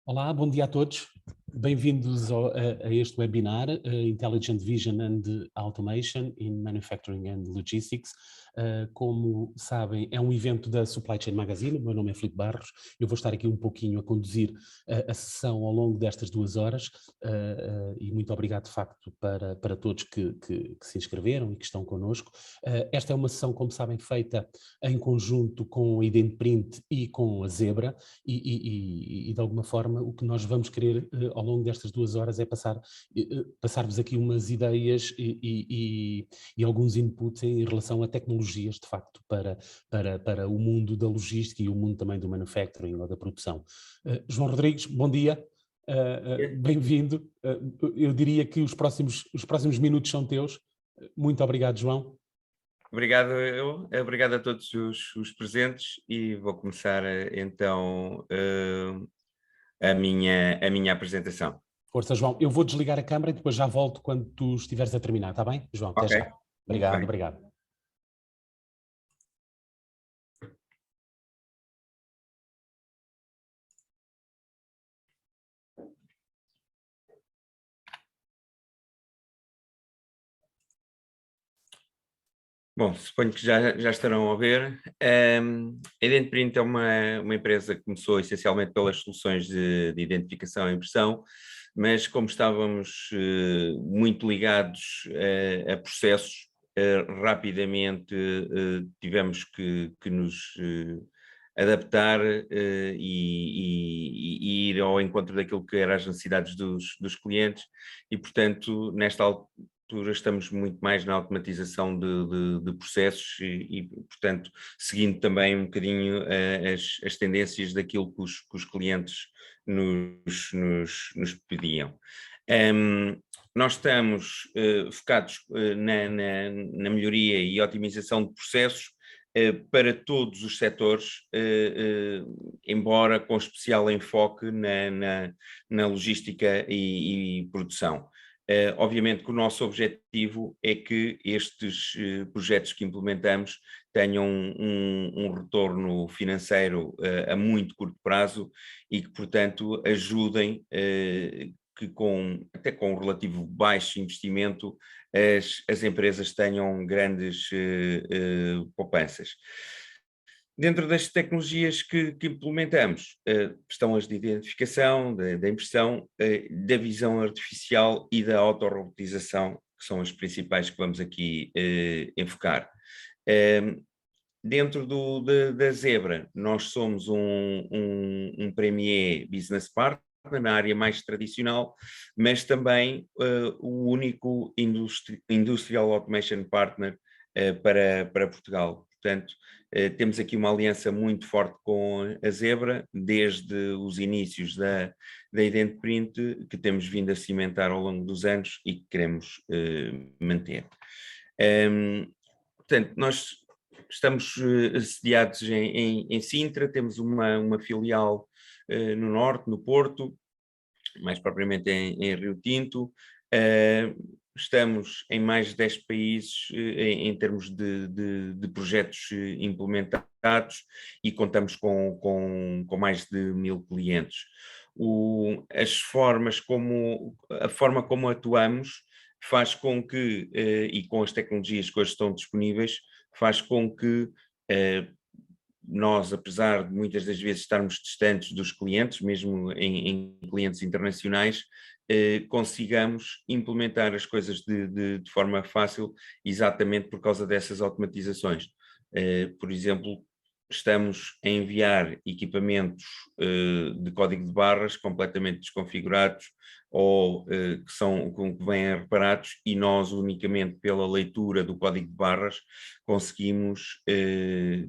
Olá, bom dia a todos. Bem-vindos a este webinar, Intelligent Vision Automation in Manufacturing and Logistics. Como sabem, é um evento da Supply Chain Magazine. O meu nome é Filipe Barros. Eu vou estar aqui um pouquinho a conduzir a sessão ao longo destas 2 horas e muito obrigado, de facto, para todos que se inscreveram e que estão connosco. Esta é uma sessão, como sabem, feita em conjunto com a IdentPrint e com a Zebra e de alguma forma o que nós vamos querer ao longo destas 2 horas é passar-vos aqui umas ideias e alguns inputs em relação a tecnologias, de facto, para o mundo da logística e o mundo também do manufacturing ou da produção. João Rodrigues, bom dia. Bem-vindo. Eu diria que os próximos minutos são teus. Muito obrigado, João. Obrigado, obrigado a todos os presentes e vou começar então a minha apresentação. Força, João. Eu vou desligar a câmara e depois já volto quando tu estiveres a terminar, está bem? João, até já. Obrigado, obrigado. Bom, suponho que já estarão a ver. A IdentPrint é uma empresa que começou essencialmente pelas soluções de identificação e impressão, mas como estávamos muito ligados a processos, rapidamente tivemos que nos adaptar e ir ao encontro daquilo que eram as necessidades dos clientes e, portanto, nesta altura estamos muito mais na automatização de processos e, portanto, seguindo também um bocadinho as tendências daquilo que os clientes nos pediam. Nós estamos focados na melhoria e otimização de processos para todos os setores, embora com especial enfoque na logística e produção. Obviamente que o nosso objetivo é que estes projetos que implementamos tenham um retorno financeiro a muito curto prazo e que, portanto, ajudem que até com um relativo baixo investimento as empresas tenham grandes poupanças. Dentro das tecnologias que implementamos, estão as de identificação, da impressão, da visão artificial e da autorrobotização, que são as principais que vamos aqui enfocar. Dentro da Zebra, nós somos um Premier Business Partner na área mais tradicional, mas também o único Industrial Automation Partner para Portugal. Portanto, temos aqui uma aliança muito forte com a Zebra, desde os inícios da IdentPrint, que temos vindo a cimentar ao longo dos anos e que queremos manter. Portanto, nós estamos sediados em Sintra, temos uma filial no Norte, no Porto, mais propriamente em Rio Tinto. Estamos em mais de 10 países em termos de projetos implementados e contamos com mais de 1000 clientes. A forma como atuamos faz com que, e com as tecnologias que hoje estão disponíveis, faz com que nós, apesar de muitas das vezes estarmos distantes dos clientes, mesmo em clientes internacionais, consigamos implementar as coisas de forma fácil, exatamente por causa dessas automatizações. Por exemplo, estamos a enviar equipamentos de código de barras completamente desconfigurados ou que vêm reparados e nós unicamente pela leitura do código de barras conseguimos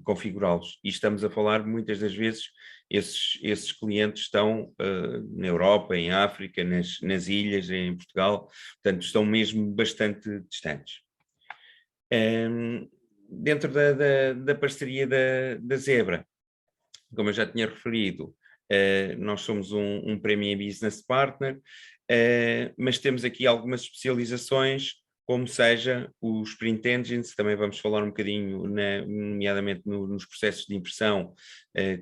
configurá-los. E estamos a falar muitas das vezes esses clientes estão na Europa, em África, nas ilhas, em Portugal, portanto estão mesmo bastante distantes. Dentro da parceria da Zebra, como eu já tinha referido, nós somos um Premier Business Partner, mas temos aqui algumas especializações como seja os print engines. Também vamos falar um bocadinho, nomeadamente nos processos de impressão,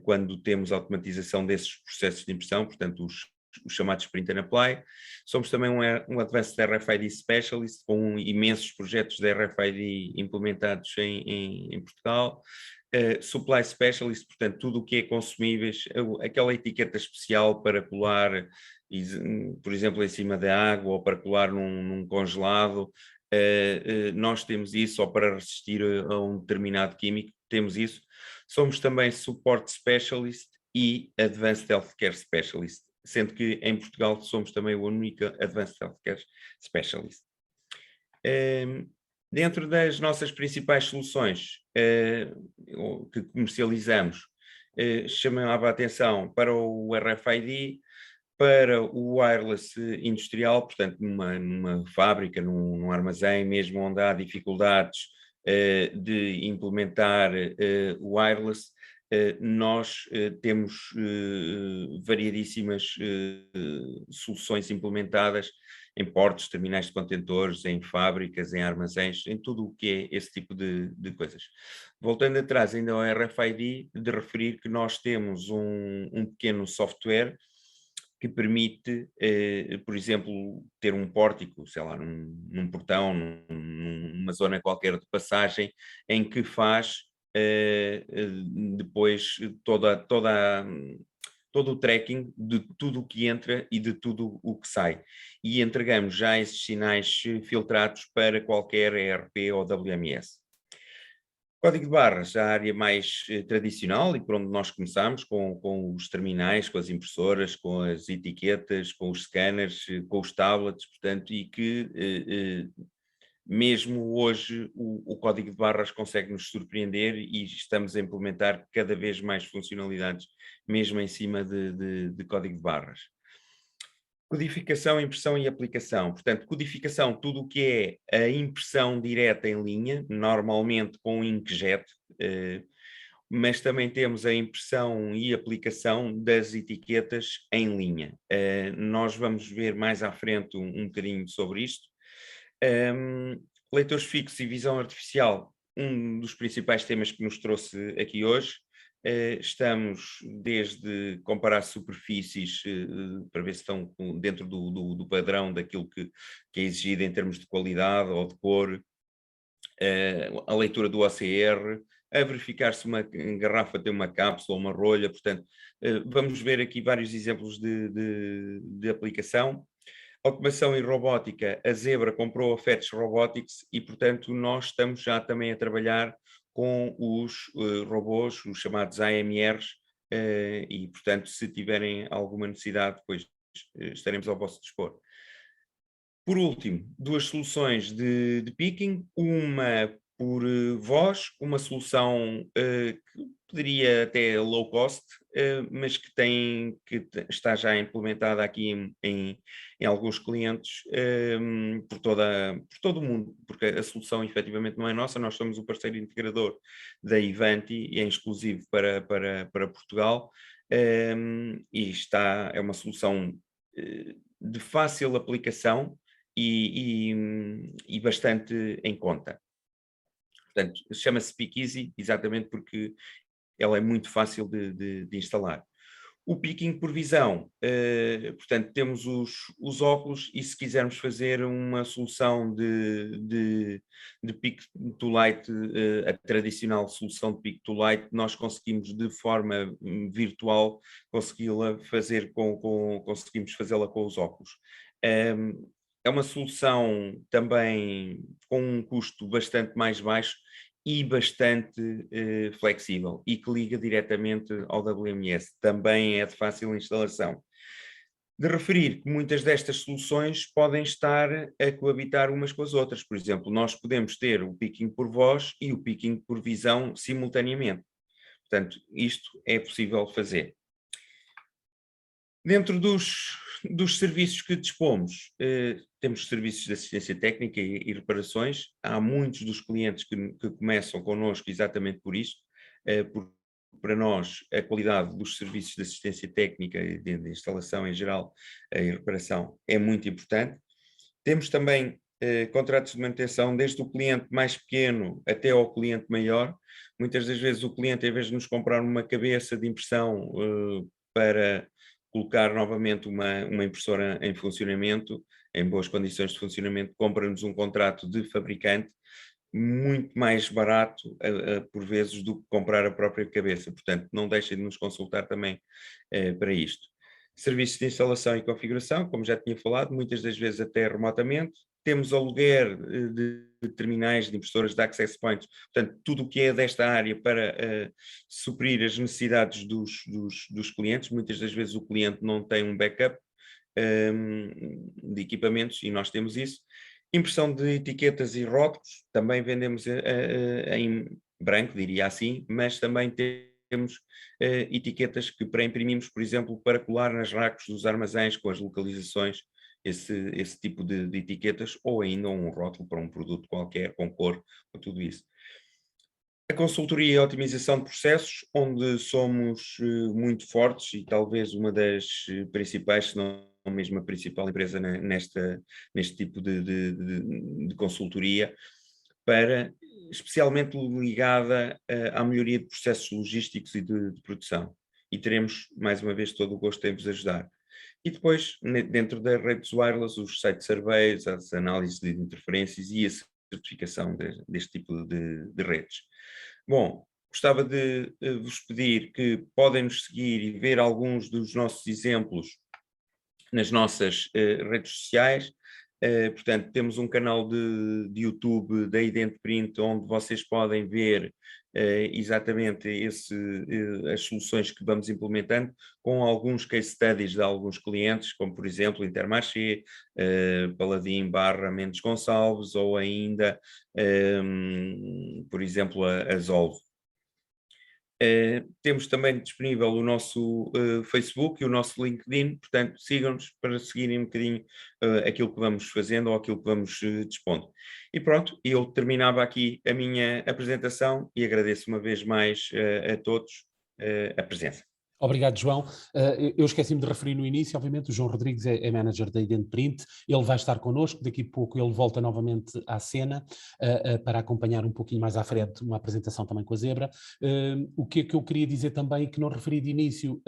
quando temos automatização desses processos de impressão, portanto os chamados print and apply. Somos também um Advanced RFID Specialist, com imensos projetos de RFID implementados em Portugal. Supply Specialist, portanto tudo o que é consumíveis, aquela etiqueta especial para colar, por exemplo, em cima da água, ou para colar num congelado, nós temos isso, ou para resistir a um determinado químico, temos isso. Somos também Support Specialist e Advanced Healthcare Specialist, sendo que em Portugal somos também o único Advanced Healthcare Specialist. Dentro das nossas principais soluções que comercializamos, chamava a atenção para o RFID, para o wireless industrial, portanto numa fábrica, num armazém, mesmo onde há dificuldades de implementar o wireless. Nós temos variadíssimas soluções implementadas em portos, terminais de contentores, em fábricas, em armazéns, em tudo o que é esse tipo de coisas. Voltando atrás ainda ao RFID, de referir que nós temos um pequeno software que permite, por exemplo, ter um pórtico, sei lá, num portão, numa zona qualquer de passagem, em que faz depois todo o tracking de tudo o que entra e de tudo o que sai. E entregamos já esses sinais filtrados para qualquer ERP ou WMS. Código de barras, a área mais tradicional e por onde nós começamos, com os terminais, com as impressoras, com as etiquetas, com os scanners, com os tablets, portanto, e que mesmo hoje o código de barras consegue nos surpreender e estamos a implementar cada vez mais funcionalidades, mesmo em cima de código de barras. Codificação, impressão e aplicação. Portanto, codificação, tudo o que é a impressão direta em linha, normalmente com inkjet, mas também temos a impressão e aplicação das etiquetas em linha. Nós vamos ver mais à frente um bocadinho sobre isto. Leitores fixos e visão artificial, um dos principais temas que nos trouxe aqui hoje. Estamos desde comparar superfícies para ver se estão dentro do padrão daquilo que é exigido em termos de qualidade ou de cor, a leitura do OCR, a verificar se uma garrafa tem uma cápsula ou uma rolha. Portanto, vamos ver aqui vários exemplos de aplicação. Automação e robótica, a Zebra comprou a Fetch Robotics e, portanto, nós estamos já também a trabalhar com os robôs, os chamados AMRs, e, portanto, se tiverem alguma necessidade, depois estaremos ao vosso dispor. Por último, duas soluções de picking, uma por voz, uma solução que poderia até low cost, mas que está já implementada aqui em alguns clientes por todo o mundo, porque a solução efetivamente não é nossa, nós somos o parceiro integrador da Ivanti e é exclusivo para Portugal, e é uma solução de fácil aplicação e bastante em conta. Portanto, chama-se Speakeasy exatamente porque ela é muito fácil de instalar. O picking por visão, portanto, temos os óculos e se quisermos fazer uma solução de pick to light, a tradicional solução de pick to light, nós conseguimos de forma virtual conseguimos fazê-la com os óculos. É uma solução também com um custo bastante mais baixo e bastante flexível e que liga diretamente ao WMS. Também é de fácil instalação. De referir que muitas destas soluções podem estar a coabitar umas com as outras. Por exemplo, nós podemos ter o picking por voz e o picking por visão simultaneamente. Portanto, isto é possível fazer. Dentro dos serviços que dispomos, temos serviços de assistência técnica e reparações. Há muitos dos clientes que começam connosco exatamente por isto, porque para nós a qualidade dos serviços de assistência técnica e de instalação em geral e reparação é muito importante. Temos também contratos de manutenção, desde o cliente mais pequeno até ao cliente maior. Muitas das vezes o cliente, em vez de nos comprar uma cabeça de impressão para colocar novamente uma impressora em funcionamento, em boas condições de funcionamento, compra-nos um contrato de fabricante muito mais barato, por vezes, do que comprar a própria cabeça. Portanto, não deixem de nos consultar também para isto. Serviços de instalação e configuração, como já tinha falado, muitas das vezes até remotamente. Temos aluguer de terminais, de impressoras, de access points, portanto, tudo o que é desta área para suprir as necessidades dos clientes. Muitas das vezes o cliente não tem um backup de equipamentos e nós temos isso. Impressão de etiquetas e rótulos, também vendemos em branco, diria assim, mas também temos etiquetas que imprimirmos, por exemplo, para colar nas racos dos armazéns com as localizações, esse tipo de etiquetas, ou ainda um rótulo para um produto qualquer, com cor, com tudo isso. A consultoria e a otimização de processos, onde somos muito fortes e talvez uma das principais, se não mesmo a principal empresa neste tipo de consultoria, especialmente ligada à melhoria de processos logísticos e de produção. E teremos, mais uma vez, todo o gosto em vos ajudar. E depois, dentro das redes wireless, os site surveys, as análises de interferências e a certificação deste tipo de redes. Bom, gostava de vos pedir que podem nos seguir e ver alguns dos nossos exemplos nas nossas redes sociais. Portanto, temos um canal de YouTube da IdentPrint, onde vocês podem ver exatamente as soluções que vamos implementando, com alguns case studies de alguns clientes, como por exemplo Intermarché, Paladin / Mendes Gonçalves, ou ainda, por exemplo, a Zolvo. Temos também disponível o nosso Facebook e o nosso LinkedIn, portanto sigam-nos para seguirem um bocadinho aquilo que vamos fazendo ou aquilo que vamos dispondo. E pronto, eu terminava aqui a minha apresentação e agradeço uma vez mais a todos a presença. Obrigado, João. Eu esqueci-me de referir no início, obviamente, o João Rodrigues é manager da IdentPrint, ele vai estar connosco, daqui a pouco ele volta novamente à cena para acompanhar um pouquinho mais à frente uma apresentação também com a Zebra. O que é que eu queria dizer também, que não referi de início,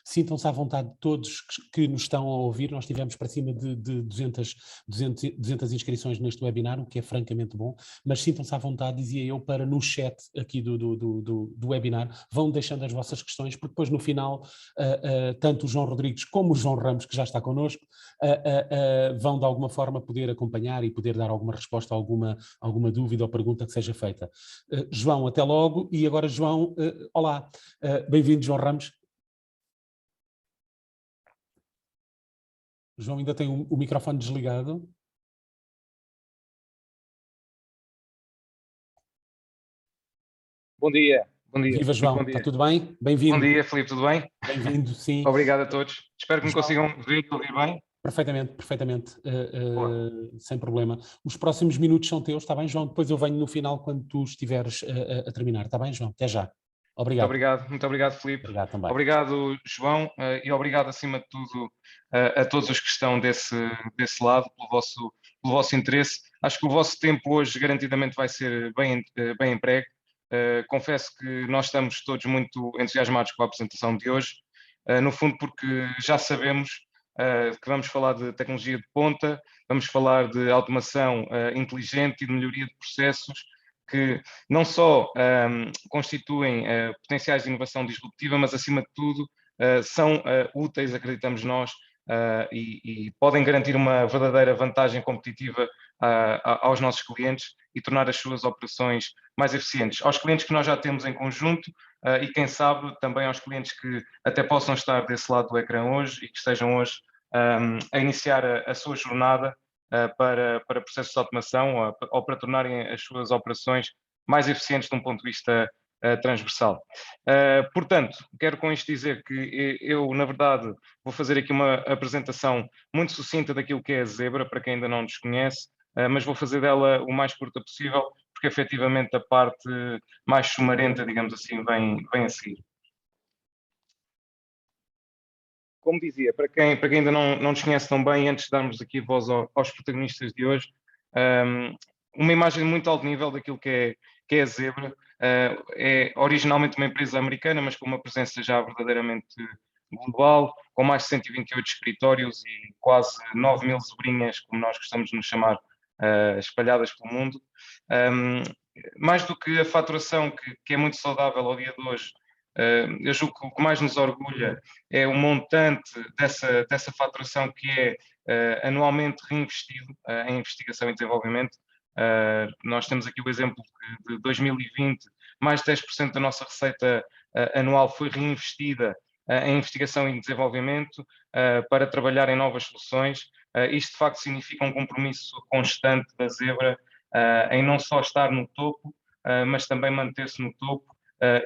sintam-se à vontade todos que nos estão a ouvir, nós tivemos para cima de 200 inscrições neste webinar, o que é francamente bom, mas sintam-se à vontade, dizia eu, para no chat aqui do webinar, vão deixando as vossas questões, porque depois no final, tanto o João Rodrigues como o João Ramos, que já está connosco, vão de alguma forma poder acompanhar e poder dar alguma resposta a alguma dúvida ou pergunta que seja feita. João, até logo. E agora, João, olá. Bem-vindo, João Ramos. João ainda tem o microfone desligado. Bom dia. Bom dia. Viva, João. Está tudo bem? Bem-vindo. Bom dia, Filipe, tudo bem? Bem-vindo, sim. Obrigado a todos. Espero que me João, consigam ver e ouvir bem. Perfeitamente, sem problema. Os próximos minutos são teus, está bem, João? Depois eu venho no final quando tu estiveres a terminar, está bem, João? Até já. Obrigado. Muito obrigado, Filipe. Obrigado também. Obrigado, João, e obrigado, acima de tudo, a todos os que estão desse lado, pelo vosso interesse. Acho que o vosso tempo hoje garantidamente vai ser bem empregue. Confesso que nós estamos todos muito entusiasmados com a apresentação de hoje, no fundo porque já sabemos que vamos falar de tecnologia de ponta, vamos falar de automação inteligente e de melhoria de processos que não só constituem potenciais de inovação disruptiva, mas acima de tudo são úteis, acreditamos nós, e podem garantir uma verdadeira vantagem competitiva aos nossos clientes e tornar as suas operações mais eficientes. Aos clientes que nós já temos em conjunto e quem sabe também aos clientes que até possam estar desse lado do ecrã hoje e que estejam hoje a iniciar a sua jornada para processos de automação ou para tornarem as suas operações mais eficientes de um ponto de vista transversal. Portanto, quero com isto dizer que eu, na verdade, vou fazer aqui uma apresentação muito sucinta daquilo que é a Zebra, para quem ainda não nos conhece, mas vou fazer dela o mais curta possível, porque efetivamente a parte mais sumarenta, digamos assim, vem a seguir. Como dizia, para quem ainda não nos conhece tão bem, antes de darmos aqui voz aos protagonistas de hoje, Uma imagem muito alto nível daquilo que é a Zebra. É originalmente uma empresa americana, mas com uma presença já verdadeiramente global, com mais de 128 escritórios e quase 9.000 zebrinhas, como nós gostamos de nos chamar, espalhadas pelo mundo. Mais do que a faturação, que é muito saudável ao dia de hoje, eu julgo que o que mais nos orgulha é o montante dessa faturação que é anualmente reinvestido em investigação e desenvolvimento. Nós temos aqui o exemplo de 2020, mais de 10% da nossa receita anual foi reinvestida em investigação e desenvolvimento para trabalhar em novas soluções. Isto de facto significa um compromisso constante da Zebra em não só estar no topo, mas também manter-se no topo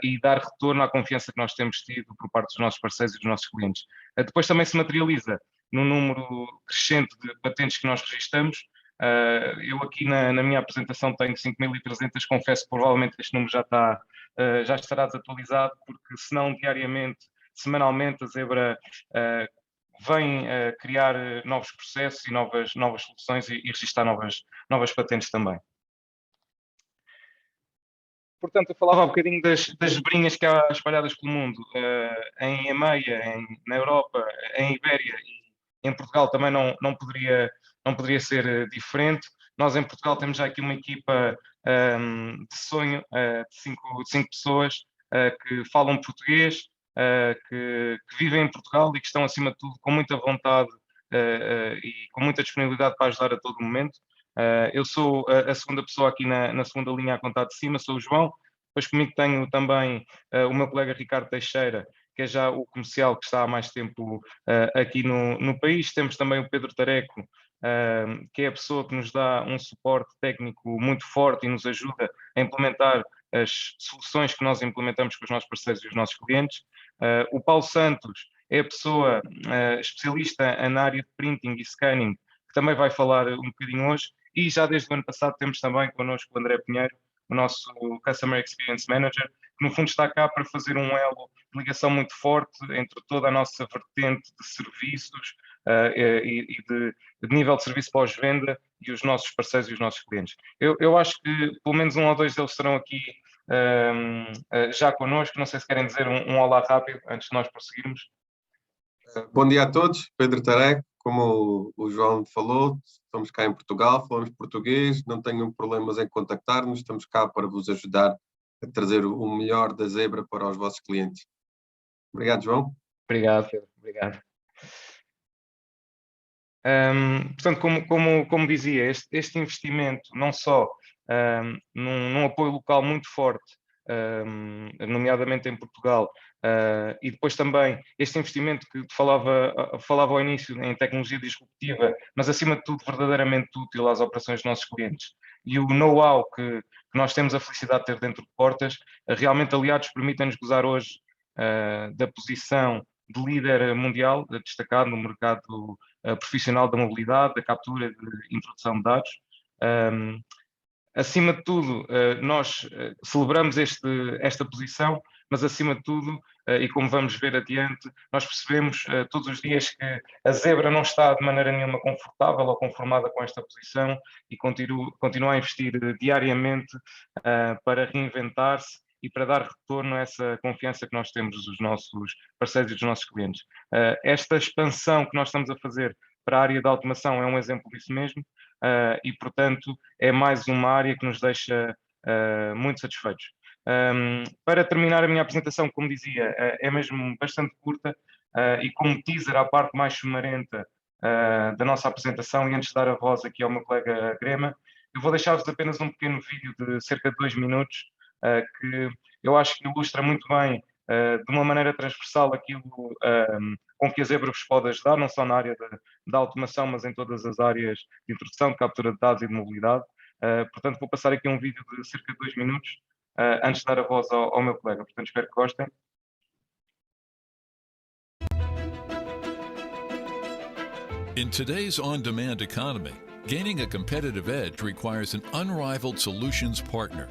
e dar retorno à confiança que nós temos tido por parte dos nossos parceiros e dos nossos clientes. Depois também se materializa no número crescente de patentes que nós registramos. Eu aqui na minha apresentação tenho 5.300, confesso que provavelmente este número já estará desatualizado, porque senão diariamente, semanalmente, a Zebra vem criar novos processos e novas soluções e registrar novas patentes também. Portanto, eu falava um bocadinho das zebrinhas que há espalhadas pelo mundo, em EMEA, na Europa, em Ibéria e em Portugal também não poderia ser diferente. Nós em Portugal temos já aqui uma equipa de sonho de cinco pessoas que falam português, que vivem em Portugal e que estão, acima de tudo, com muita vontade e com muita disponibilidade para ajudar a todo momento. Eu sou a segunda pessoa aqui na segunda linha a contar de cima, sou o João. Depois comigo tenho também o meu colega Ricardo Teixeira, que é já o comercial que está há mais tempo aqui no país. Temos também o Pedro Tareco, que é a pessoa que nos dá um suporte técnico muito forte e nos ajuda a implementar as soluções que nós implementamos com os nossos parceiros e os nossos clientes. O Paulo Santos é a pessoa especialista na área de printing e scanning, que também vai falar um bocadinho hoje. E já desde o ano passado temos também connosco o André Pinheiro, o nosso Customer Experience Manager, que no fundo está cá para fazer um elo de ligação muito forte entre toda a nossa vertente de serviços e de nível de serviço pós-venda e os nossos parceiros e os nossos clientes. Eu acho que pelo menos um ou dois deles estarão aqui já connosco. Não sei se querem dizer um olá rápido antes de nós prosseguirmos. Bom dia a todos, Pedro Tareco, como o João falou, estamos cá em Portugal, falamos português, não tenham problemas em contactar-nos, estamos cá para vos ajudar a trazer o melhor da Zebra para os vossos clientes. Obrigado, João. Obrigado, Pedro. Obrigado. Portanto, como dizia, este investimento não só num apoio local muito forte, nomeadamente em Portugal, e depois também este investimento que falava ao início em tecnologia disruptiva, mas acima de tudo verdadeiramente útil às operações dos nossos clientes, e o know-how que nós temos a felicidade de ter dentro de portas, realmente aliados permitem-nos gozar hoje da posição de líder mundial, destacado no mercado profissional da mobilidade, da captura e de introdução de dados. Acima de tudo, nós celebramos esta posição, mas acima de tudo, e como vamos ver adiante, nós percebemos todos os dias que a Zebra não está de maneira nenhuma confortável ou conformada com esta posição e continua a investir diariamente para reinventar-se e para dar retorno a essa confiança que nós temos dos nossos parceiros e dos nossos clientes. Esta expansão que nós estamos a fazer para a área da automação é um exemplo disso mesmo. E, portanto, é mais uma área que nos deixa muito satisfeitos. Para terminar a minha apresentação, como dizia, é mesmo bastante curta e como teaser à parte mais sumarenta da nossa apresentação, e antes de dar a voz aqui ao meu colega Grema, eu vou deixar-vos apenas um pequeno vídeo de cerca de 2 minutos que eu acho que ilustra muito bem de uma maneira transversal aquilo com que a Zebra vos pode ajudar, não só na área da automação, mas em todas as áreas de introdução, de captura de dados e de mobilidade. Portanto, vou passar aqui um vídeo de cerca de 2 minutos, antes de dar a voz ao meu colega. Portanto, espero que gostem. In today's on-demand economy, gaining a competitive edge requires an unrivaled solutions partner,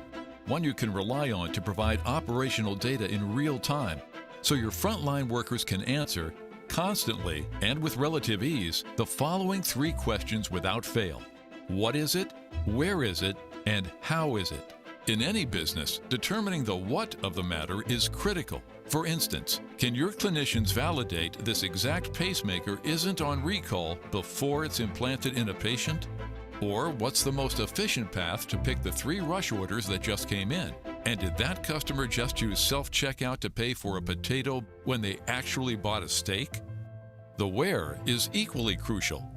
one you can rely on to provide operational data in real time, so your frontline workers can answer constantly and with relative ease the following 3 questions without fail. What is it? Where is it? And how is it? In any business, determining the what of the matter is critical. For instance, can your clinicians validate this exact pacemaker isn't on recall before it's implanted in a patient? Or what's the most efficient path to pick the 3 rush orders that just came in? And did that customer just use self-checkout to pay for a potato when they actually bought a steak? The where is equally crucial.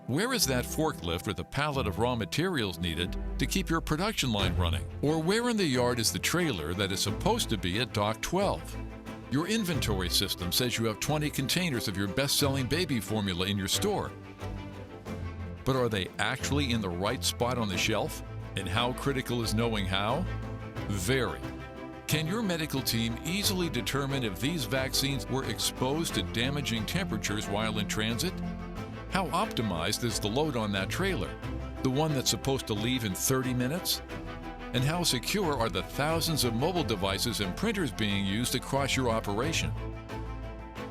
Where is that forklift with a pallet of raw materials needed to keep your production line running? Or where in the yard is the trailer that is supposed to be at dock 12? Your inventory system says you have 20 containers of your best-selling baby formula in your store. But are they actually in the right spot on the shelf? And how critical is knowing how? Very. Can your medical team easily determine if these vaccines were exposed to damaging temperatures while in transit? How optimized is the load on that trailer? The one that's supposed to leave in 30 minutes? And how secure are the thousands of mobile devices and printers being used across your operation?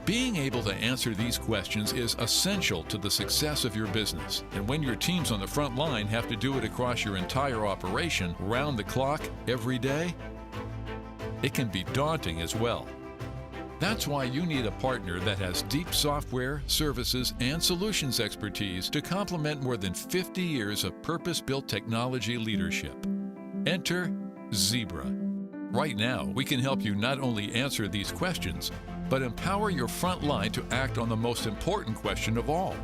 Being able to answer these questions is essential to the success of your business. And when your teams on the front line have to do it across your entire operation, round the clock, every day, it can be daunting as well. That's why you need a partner that has deep software, services, and solutions expertise to complement more than 50 years of purpose-built technology leadership. Enter Zebra. Right now, we can help you not only answer these questions, but empower your front line to act on the most important question of all.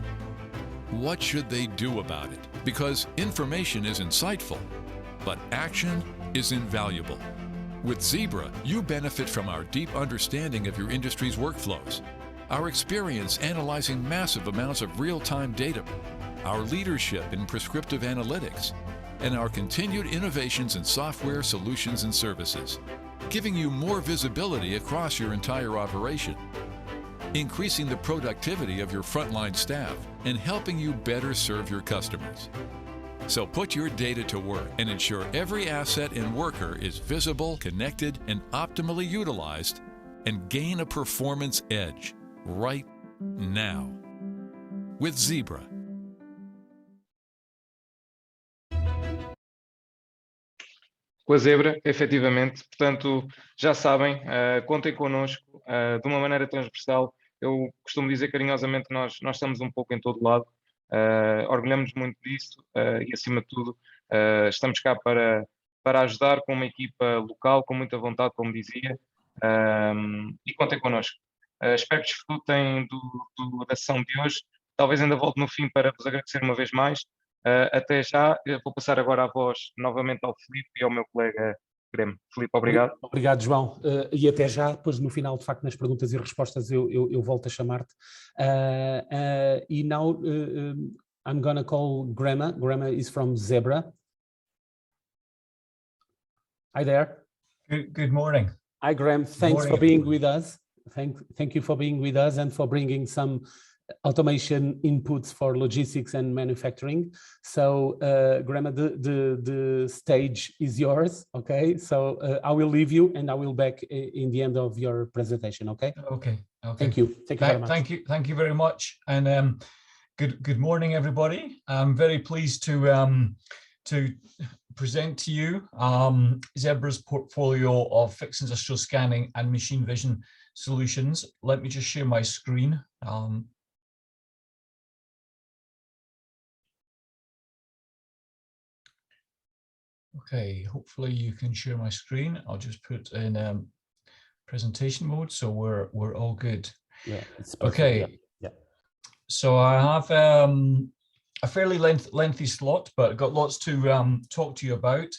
What should they do about it? Because information is insightful, but action is invaluable. With Zebra, you benefit from our deep understanding of your industry's workflows, our experience analyzing massive amounts of real-time data, our leadership in prescriptive analytics, and our continued innovations in software, solutions, and services, giving you more visibility across your entire operation, increasing the productivity of your frontline staff, and helping you better serve your customers. So put your data to work and ensure every asset and worker is visible, connected, and optimally utilized, and gain a performance edge right now with Zebra. Com a Zebra, efetivamente. Portanto, já sabem, contem connosco de uma maneira transversal. Eu costumo dizer carinhosamente que nós estamos um pouco em todo lado. Orgulhamos muito disso e, acima de tudo, estamos cá para ajudar com uma equipa local, com muita vontade, como dizia, e contem connosco. Espero que desfrutem da sessão de hoje. Talvez ainda volte no fim para vos agradecer uma vez mais. Até já. Eu vou passar agora a voz novamente ao Filipe e ao meu colega Graham. Filipe, obrigado. Obrigado, João. E até já, depois no final, de facto, nas perguntas e respostas, eu volto a chamar-te. E now I'm going to call Graham. Graham is from Zebra. Hi there. Good morning. Hi, Graham. Thanks for being with us. Thank you for being with us and for bringing some automation inputs for logistics and manufacturing. So, Graham, the stage is yours. Okay. So I will leave you, and I will back in the end of your presentation. Okay. Okay. Thank you. Thank you very much. Thank you very much. And good morning, everybody. I'm very pleased to present to you Zebra's portfolio of fixed industrial scanning and machine vision solutions. Let me just share my screen. Okay, hopefully you can share my screen. I'll just put in presentation mode, so we're all good. Yeah, it's perfect. Okay. Yeah. So I have a fairly lengthy slot, but got lots to talk to you about.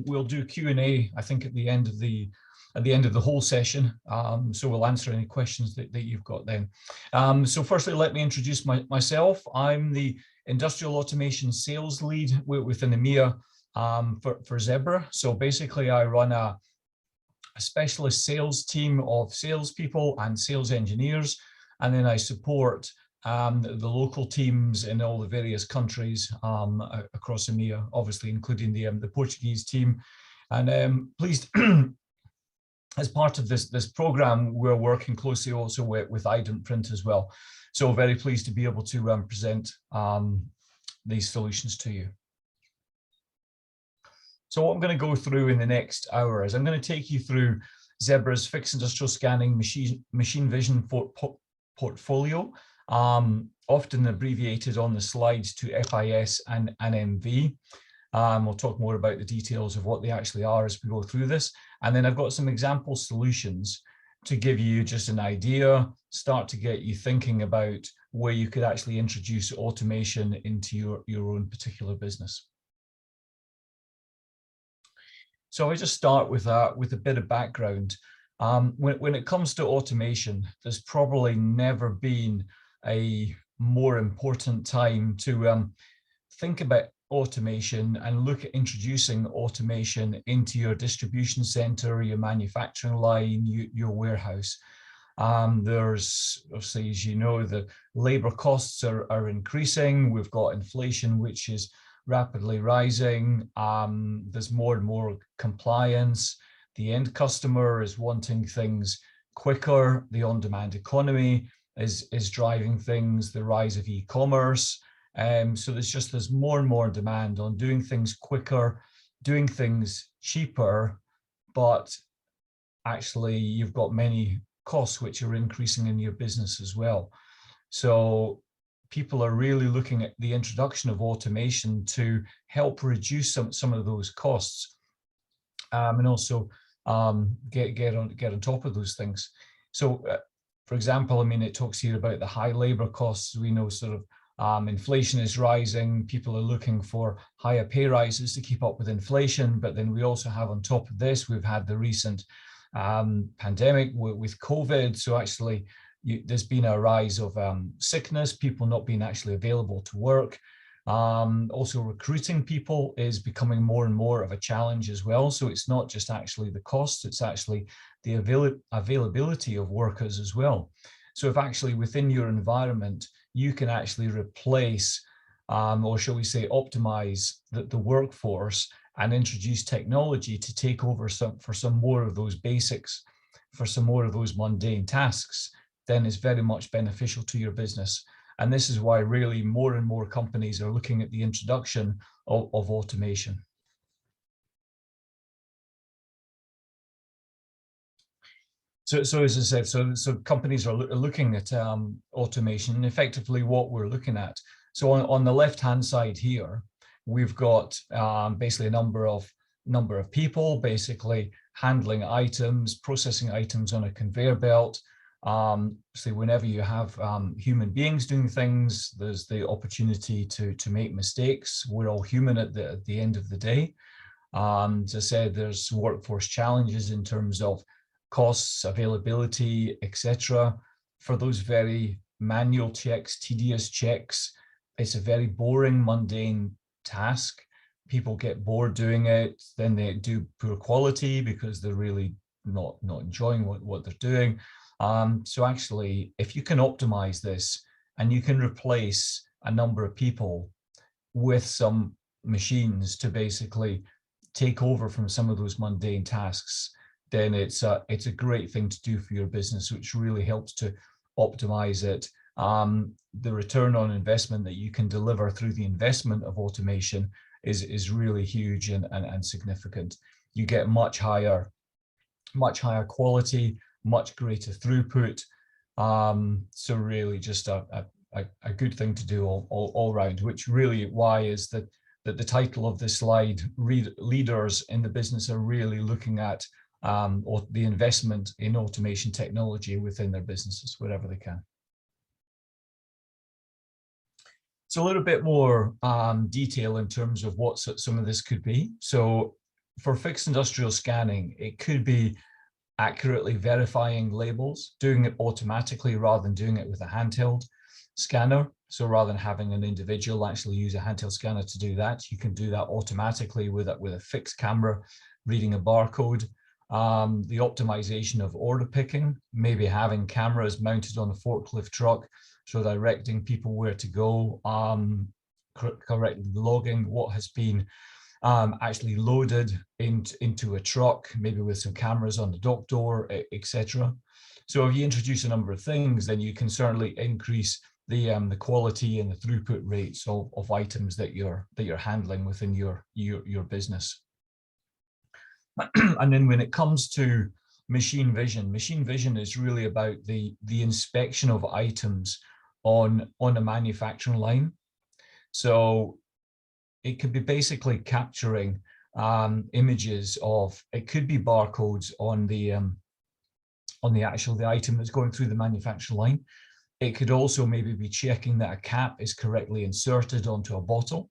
We'll do Q&A, I think, at the end of the whole session. So we'll answer any questions that you've got then. So firstly, let me introduce myself. I'm the industrial automation sales lead within EMEA for Zebra. So basically, I run a specialist sales team of salespeople and sales engineers, and then I support the local teams in all the various countries across EMEA, obviously including the Portuguese team. And pleased, as part of this program, we're working closely also with IdentPrint as well. So very pleased to be able to present these solutions to you. So what I'm going to go through in the next hour is I'm going to take you through Zebra's fixed industrial scanning machine vision portfolio, often abbreviated on the slides to FIS and MV. We'll talk more about the details of what they actually are as we go through this. And then I've got some example solutions to give you just an idea, start to get you thinking about where you could actually introduce automation into your own particular business. So I just start with a bit of background. When it comes to automation, there's probably never been a more important time to think about automation and look at introducing automation into your distribution center, your manufacturing line, your warehouse. There's obviously, as you know, the labor costs are increasing. We've got inflation, which is rapidly rising. There's more and more compliance. The end customer is wanting things quicker. The on-demand economy is driving things, the rise of e-commerce. So there's more and more demand on doing things quicker, doing things cheaper, but actually you've got many costs which are increasing in your business as well. So people are really looking at the introduction of automation to help reduce some of those costs, and also get on top of those things. So for example, I mean, it talks here about the high labor costs. We know sort of inflation is rising. People are looking for higher pay rises to keep up with inflation. But then we also have on top of this, we've had the recent pandemic with COVID. So actually, there's been a rise of sickness, people not being actually available to work. Also recruiting people is becoming more and more of a challenge as well. So it's not just actually the cost, it's actually the availability of workers as well. So if actually within your environment, you can actually replace, or shall we say, optimize the workforce and introduce technology to take over for some more of those basics, for some more of those mundane tasks, then it's very much beneficial to your business. And this is why really more and more companies are looking at the introduction of automation. So as I said, so companies are looking at automation, and effectively what we're looking at. So on the left-hand side here, we've got basically a number of people basically handling items, processing items on a conveyor belt. So whenever you have human beings doing things, there's the opportunity to make mistakes. We're all human at the end of the day. As I said, there's workforce challenges in terms of costs, availability, etc. For those very manual checks, tedious checks, it's a very boring, mundane task. People get bored doing it, then they do poor quality because they're really not enjoying what they're doing. So actually, if you can optimize this and you can replace a number of people with some machines to basically take over from some of those mundane tasks, then it's a great thing to do for your business, which really helps to optimize it. The return on investment that you can deliver through the investment of automation is really huge and significant. You get much higher quality, much greater throughput. So really just a good thing to do all around, which really why is that the title of this slide, leaders in the business are really looking at or the investment in automation technology within their businesses, wherever they can. So a little bit more detail in terms of what some of this could be. So for fixed industrial scanning, it could be accurately verifying labels, doing it automatically rather than doing it with a handheld scanner. So rather than having an individual actually use a handheld scanner to do that, you can do that automatically with a fixed camera reading a barcode. The optimization of order picking, maybe having cameras mounted on a forklift truck, so directing people where to go, correctly logging what has been actually loaded into a truck, maybe with some cameras on the dock door, etc. So if you introduce a number of things, then you can certainly increase the quality and the throughput rates of items that you're handling within your business. And then when it comes to machine vision is really about the inspection of items on a manufacturing line. So it could be basically capturing images of, it could be barcodes on the item that's going through the manufacturing line. It could also maybe be checking that a cap is correctly inserted onto a bottle.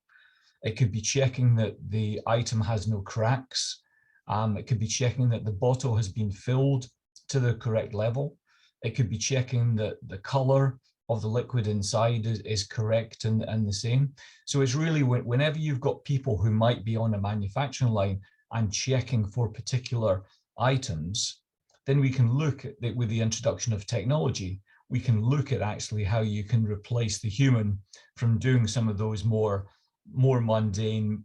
It could be checking that the item has no cracks. It could be checking that the bottle has been filled to the correct level. It could be checking that the color of the liquid inside is correct and the same. So it's really whenever you've got people who might be on a manufacturing line and checking for particular items, then we can look at it with the introduction of technology. We can look at actually how you can replace the human from doing some of those more mundane,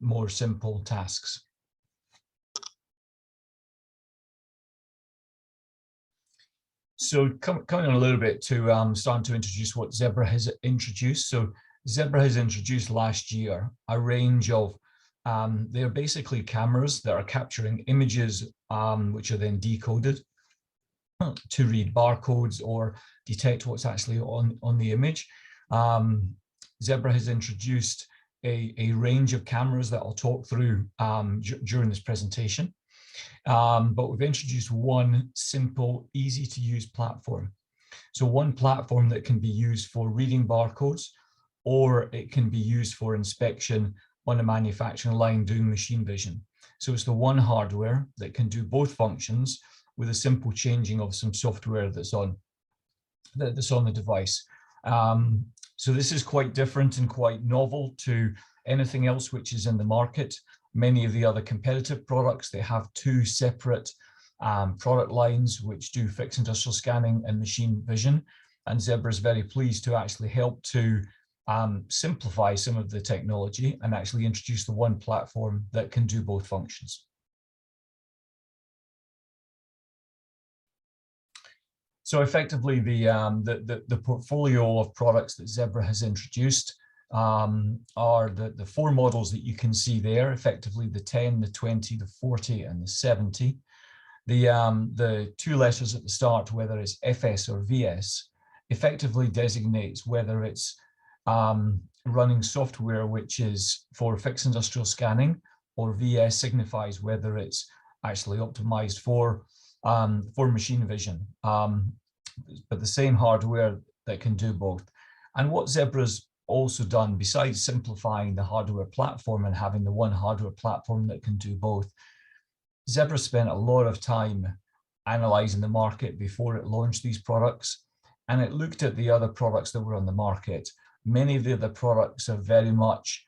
more simple tasks. So coming on a little bit to starting to introduce what Zebra has introduced. So Zebra has introduced last year a range of, they're basically cameras that are capturing images which are then decoded to read barcodes or detect what's actually on the image. Zebra has introduced a range of cameras that I'll talk through during this presentation. But we've introduced one simple, easy to use platform. So one platform that can be used for reading barcodes, or it can be used for inspection on a manufacturing line doing machine vision. So it's the one hardware that can do both functions with a simple changing of some software that's on the device. So this is quite different and quite novel to anything else which is in the market. Many of the other competitive products, they have two separate product lines which do fixed industrial scanning and machine vision. And Zebra is very pleased to actually help to simplify some of the technology and actually introduce the one platform that can do both functions. So effectively, the portfolio of products that Zebra has introduced are the four models that you can see there, effectively the 10, the 20, the 40, and the 70. The two letters at the start, whether it's FS or VS, effectively designates whether it's running software which is for fixed industrial scanning, or VS signifies whether it's actually optimized for machine vision, but the same hardware that can do both. And what Zebra's also done, besides simplifying the hardware platform and having the one hardware platform that can do both, Zebra spent a lot of time analyzing the market before it launched these products, and it looked at the other products that were on the market. Many of the other products are very much,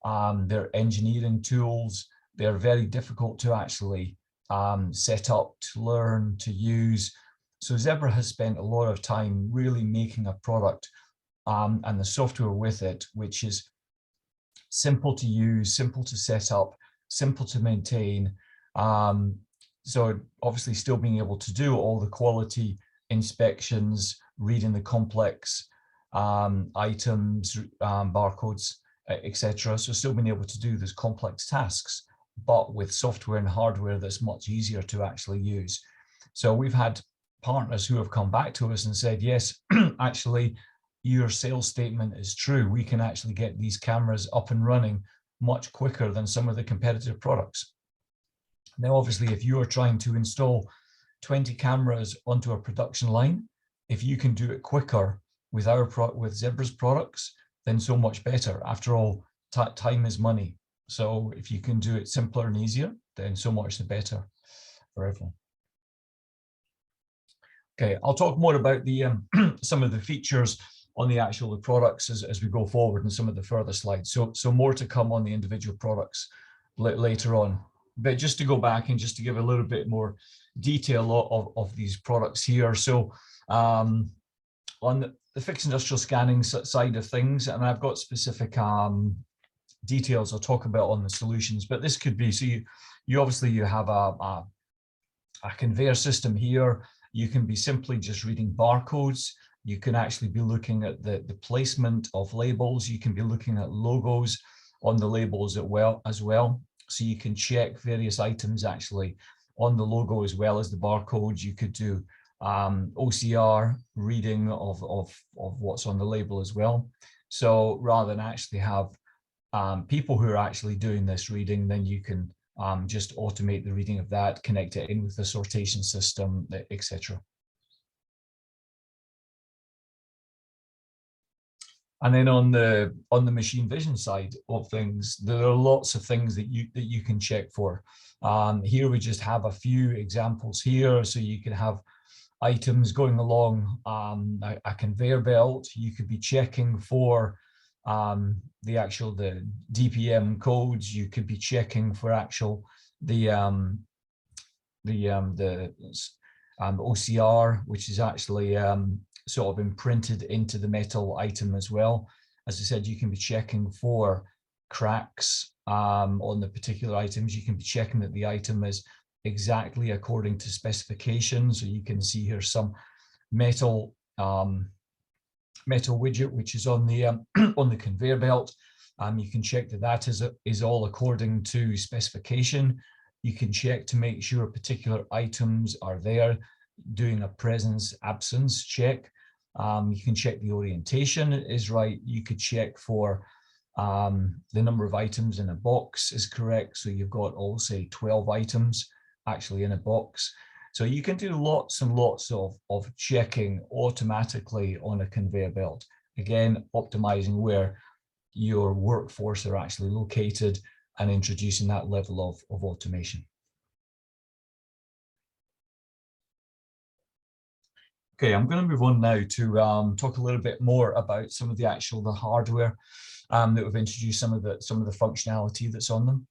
they're engineering tools. They're very difficult to actually set up, to learn, to use. So Zebra has spent a lot of time really making a product and the software with it, which is simple to use, simple to set up, simple to maintain. So obviously still being able to do all the quality inspections, reading the complex items, barcodes, etc. So still being able to do those complex tasks, but with software and hardware that's much easier to actually use. So we've had partners who have come back to us and said, yes, actually, your sales statement is true. We can actually get these cameras up and running much quicker than some of the competitive products. Now, obviously, if you are trying to install 20 cameras onto a production line, if you can do it quicker with with Zebra's products, then so much better. After all, time is money. So if you can do it simpler and easier, then so much the better for everyone. Okay, I'll talk more about the some of the features on the actual products as we go forward in some of the further slides. So more to come on the individual products later on. But just to go back and just to give a little bit more detail of these products here. So on the fixed industrial scanning side of things, and I've got specific details I'll talk about on the solutions, but this could be, so you obviously you have a conveyor system here. You can be simply just reading barcodes. You can actually be looking at the placement of labels. You can be looking at logos on the labels as well. So you can check various items actually on the logo as well as the barcodes. You could do OCR reading of what's on the label as well. So rather than actually have people who are actually doing this reading, then you can just automate the reading of that, connect it in with the sortation system, etc. And then on the machine vision side of things, there are lots of things that you can check for. Here we just have a few examples here. So you could have items going along a conveyor belt. You could be checking for the DPM codes. You could be checking for the OCR, which is actually sort of imprinted into the metal item as well. As I said, you can be checking for cracks on the particular items. You can be checking that the item is exactly according to specifications. So you can see here some metal widget which is on the on the conveyor belt. You can check that is all according to specification. You can check to make sure particular items are there, doing a presence absence check. You can check the orientation is right. You could check for the number of items in a box is correct. So you've got all, say, 12 items actually in a box. So you can do lots and lots of checking automatically on a conveyor belt. Again, optimizing where your workforce are actually located and introducing that level of automation. Okay, I'm going to move on now to talk a little bit more about some of the hardware that we've introduced, some of the functionality that's on them.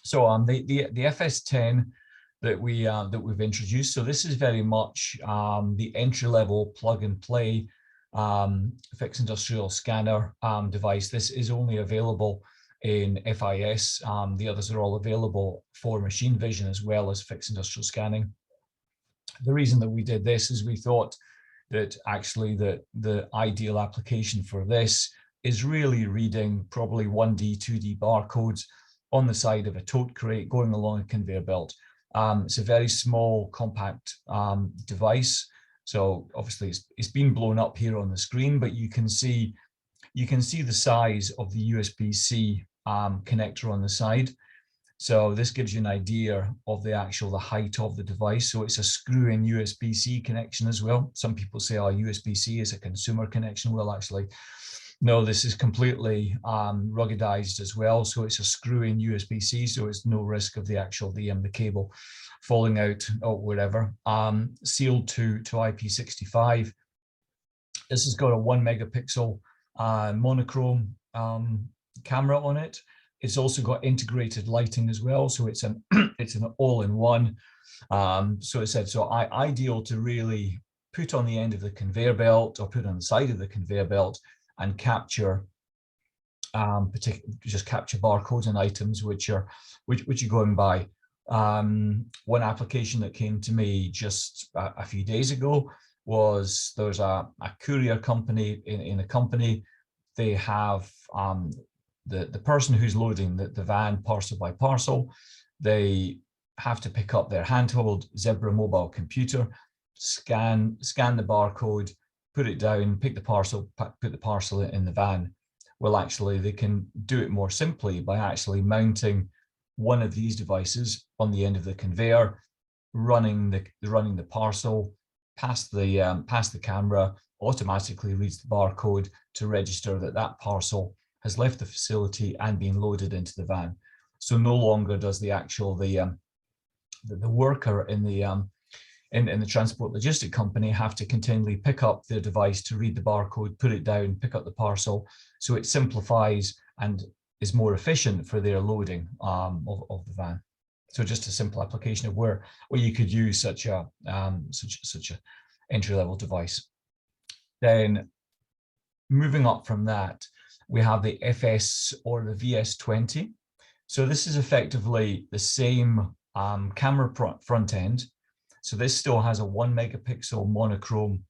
So the FS10 that we've introduced. So this is very much the entry-level plug-and-play fixed industrial scanner device. This is only available in FIS. The others are all available for machine vision as well as fixed industrial scanning. The reason that we did this is we thought that actually the ideal application for this is really reading probably 1D, 2D barcodes on the side of a tote crate going along a conveyor belt. It's a very small, compact device. So obviously it's been blown up here on the screen, but you can see the size of the USB-C connector on the side. So this gives you an idea of the height of the device. So it's a screw-in USB-C connection as well. Some people say, oh, USB-C is a consumer connection. Well, actually, no, this is completely ruggedized as well. So it's a screw-in USB-C, so it's no risk of the cable falling out or whatever. Sealed to IP65. This has got a 1 megapixel monochrome camera on it. It's also got integrated lighting as well, so it's an all-in-one. Ideal to really put on the end of the conveyor belt or put on the side of the conveyor belt and capture, just capture barcodes and items which are going by. One application that came to me just a few days ago was there's a courier company in a company. They have the person who's loading the van parcel by parcel, they have to pick up their handheld Zebra mobile computer, scan the barcode, put it down, pick the parcel, put the parcel in the van. Well, actually, they can do it more simply by actually mounting one of these devices on the end of the conveyor, running the parcel past the camera, automatically reads the barcode to register that parcel has left the facility and been loaded into the van. So no longer does the worker in the transport logistic company have to continually pick up their device to read the barcode, put it down, pick up the parcel. So it simplifies and is more efficient for their loading of the van. So just a simple application of where you could use such a entry-level device. Then moving up from that, we have the FS or the VS20. So this is effectively the same camera front end. So this still has a 1 megapixel monochrome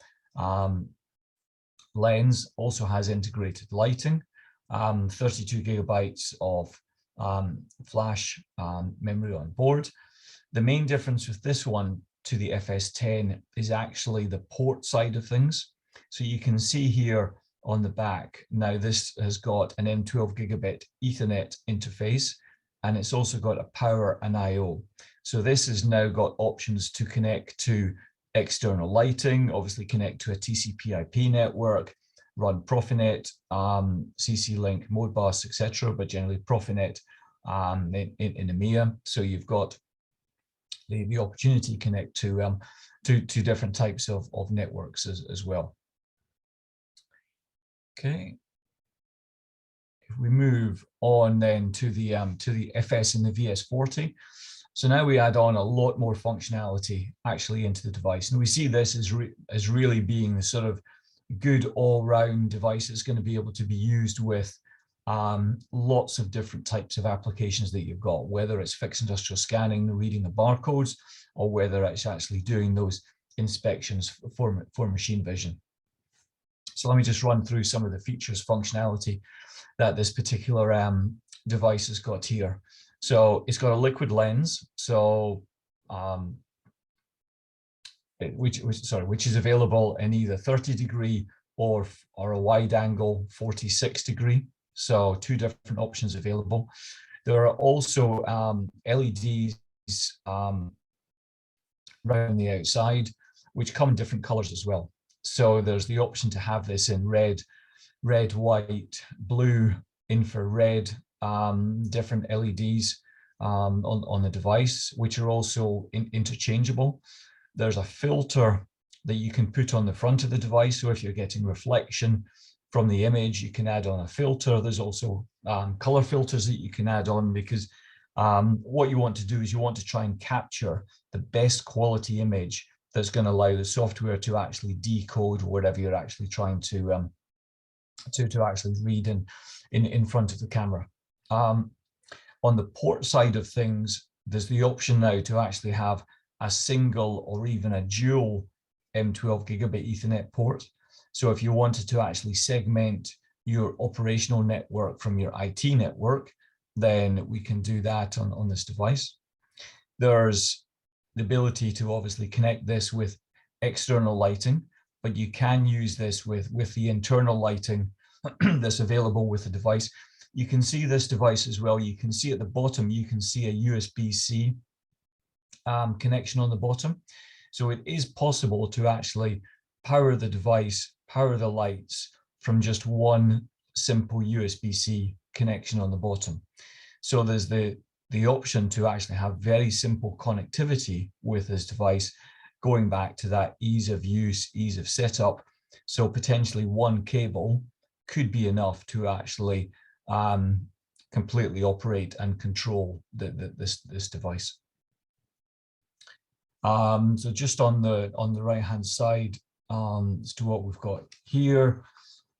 lens also has integrated lighting, 32 gigabytes of flash memory on board. The main difference with this one to the FS10 is actually the port side of things. So you can see here on the back, now this has got an M12 gigabit Ethernet interface, and it's also got a power and I/O. So this has now got options to connect to external lighting, obviously connect to a TCP/IP network, run Profinet, CC-Link, Modbus, etc., but generally Profinet in EMEA. So you've got the opportunity to connect to different types of networks as well. Okay. If we move on then to the FS and the VS40. So now we add on a lot more functionality actually into the device. And we see this as really being the sort of good all-round device that's going to be able to be used with lots of different types of applications that you've got, whether it's fixed industrial scanning, reading the barcodes, or whether it's actually doing those inspections for machine vision. So let me just run through some of the features, functionality that this particular device has got here. So it's got a liquid lens, so which is available in either 30-degree or a wide angle 46-degree. So two different options available. There are also LEDs around the outside, which come in different colors as well. So there's the option to have this in red, white, blue, infrared, different LEDs on the device, which are also interchangeable. There's a filter that you can put on the front of the device. So if you're getting reflection from the image, you can add on a filter. There's also color filters that you can add on, because what you want to do is you want to try and capture the best quality image that's going to allow the software to actually decode whatever you're actually trying to actually read in front of the camera. On the port side of things, there's the option now to actually have a single or even a dual M12 gigabit Ethernet port. So if you wanted to actually segment your operational network from your IT network, then we can do that on this device. There's the ability to obviously connect this with external lighting, but you can use this with the internal lighting that's available with the device. You can see this device as well. You can see at the bottom, you can see a USB-C connection on the bottom. So it is possible to actually power the device, power the lights from just one simple USB-C connection on the bottom. So there's the option to actually have very simple connectivity with this device, going back to that ease of use, ease of setup. So potentially one cable could be enough to actually completely operate and control this device. So just on the right hand side as to what we've got here.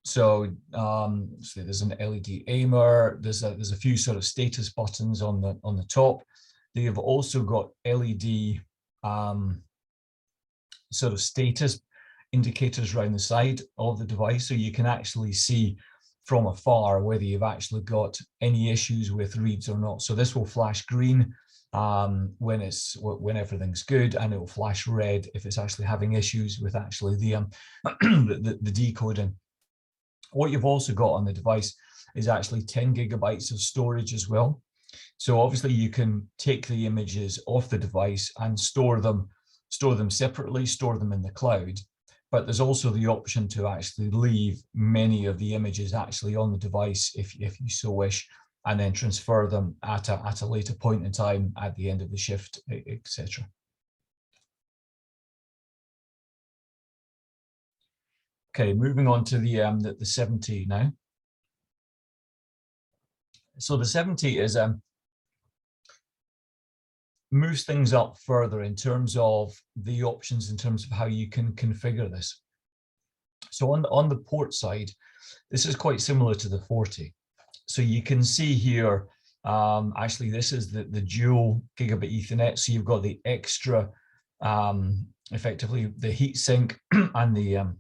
So, so there's an LED aimer. There's a few sort of status buttons on the top. They have also got LED sort of status indicators around the side of the device, so you can actually see from afar whether you've actually got any issues with reads or not. So this will flash green when everything's good, and it will flash red if it's actually having issues with actually the the decoding. What you've also got on the device is actually 10 gigabytes of storage as well. So obviously you can take the images off the device and store them separately, store them in the cloud. But there's also the option to actually leave many of the images actually on the device if you so wish, and then transfer them at a later point in time at the end of the shift, etc. Okay, moving on to the 70 now. So the 70 is moves things up further in terms of the options, in terms of how you can configure this. So on the port side, this is quite similar to the 40. So you can see here, actually this is the dual gigabit Ethernet. So you've got the extra effectively the heat sink and the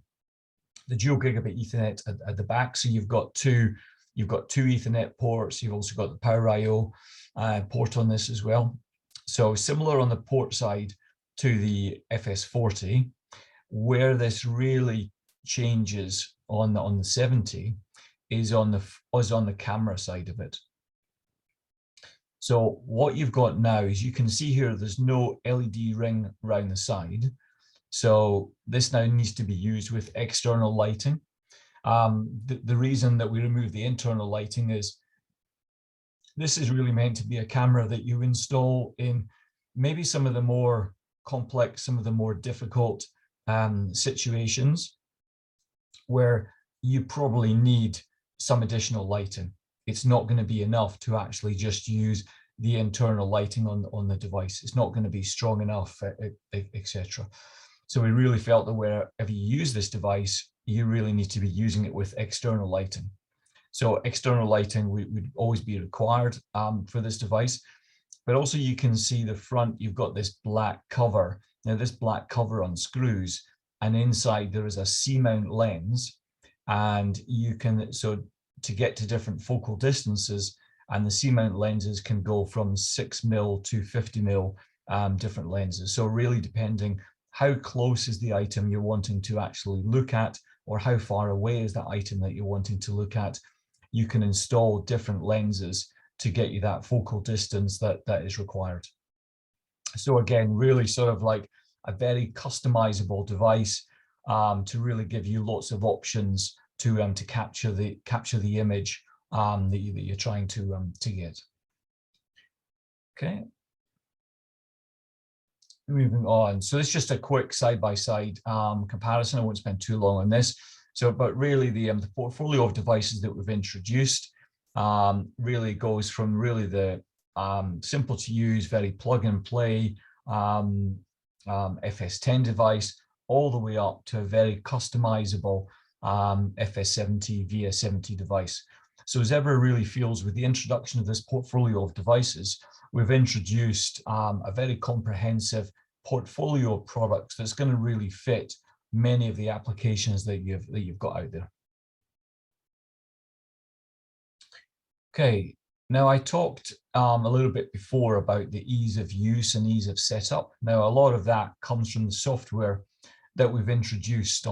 dual gigabit Ethernet at the back. So you've got two Ethernet ports. You've also got the Power I/O port on this as well. So similar on the port side to the FS40, where this really changes on the 70 is on the camera side of it. So what you've got now is, you can see here there's no LED ring around the side. So this now needs to be used with external lighting. The reason that we remove the internal lighting is this is really meant to be a camera that you install in maybe some of the more complex, some of the more difficult situations where you probably need some additional lighting. It's not going to be enough to actually just use the internal lighting on the device. It's not going to be strong enough, etc. So we really felt that wherever you use this device, you really need to be using it with external lighting. So external lighting would always be required for this device. But also you can see the front, you've got this black cover. Now this black cover unscrews, and inside there is a C-mount lens, and you can, so to get to different focal distances, and the C-mount lenses can go from 6mm to 50mm different lenses. So really depending how close is the item you're wanting to actually look at, or how far away is that item that you're wanting to look at, you can install different lenses to get you that focal distance that is required. So again, really sort of like a very customizable device to really give you lots of options to capture the image that you're trying to get. Okay. Moving on. So it's just a quick side-by-side comparison. I won't spend too long on this. So, but really the portfolio of devices that we've introduced really goes from really the simple to use, very plug and play FS10 device, all the way up to a very customizable FS70 VS70 device. So Zebra really feels with the introduction of this portfolio of devices, we've introduced a very comprehensive portfolio of products that's going to really fit many of the applications that you've got out there. Okay, now I talked a little bit before about the ease of use and ease of setup. Now a lot of that comes from the software that we've introduced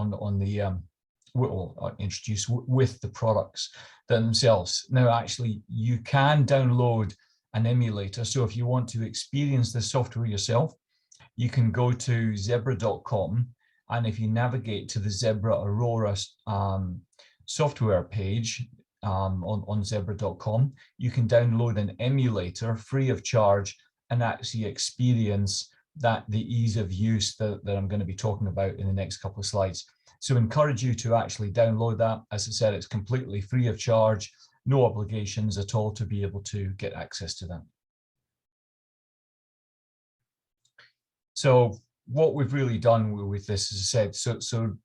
introduced with the products themselves. Now actually you can download an emulator. So if you want to experience the software yourself, you can go to zebra.com, and if you navigate to the Zebra Aurora software page on zebra.com, you can download an emulator free of charge and actually experience the ease of use that I'm going to be talking about in the next couple of slides. So encourage you to actually download that. As I said, it's completely free of charge, no obligations at all to be able to get access to that. So what we've really done with this, as I said, so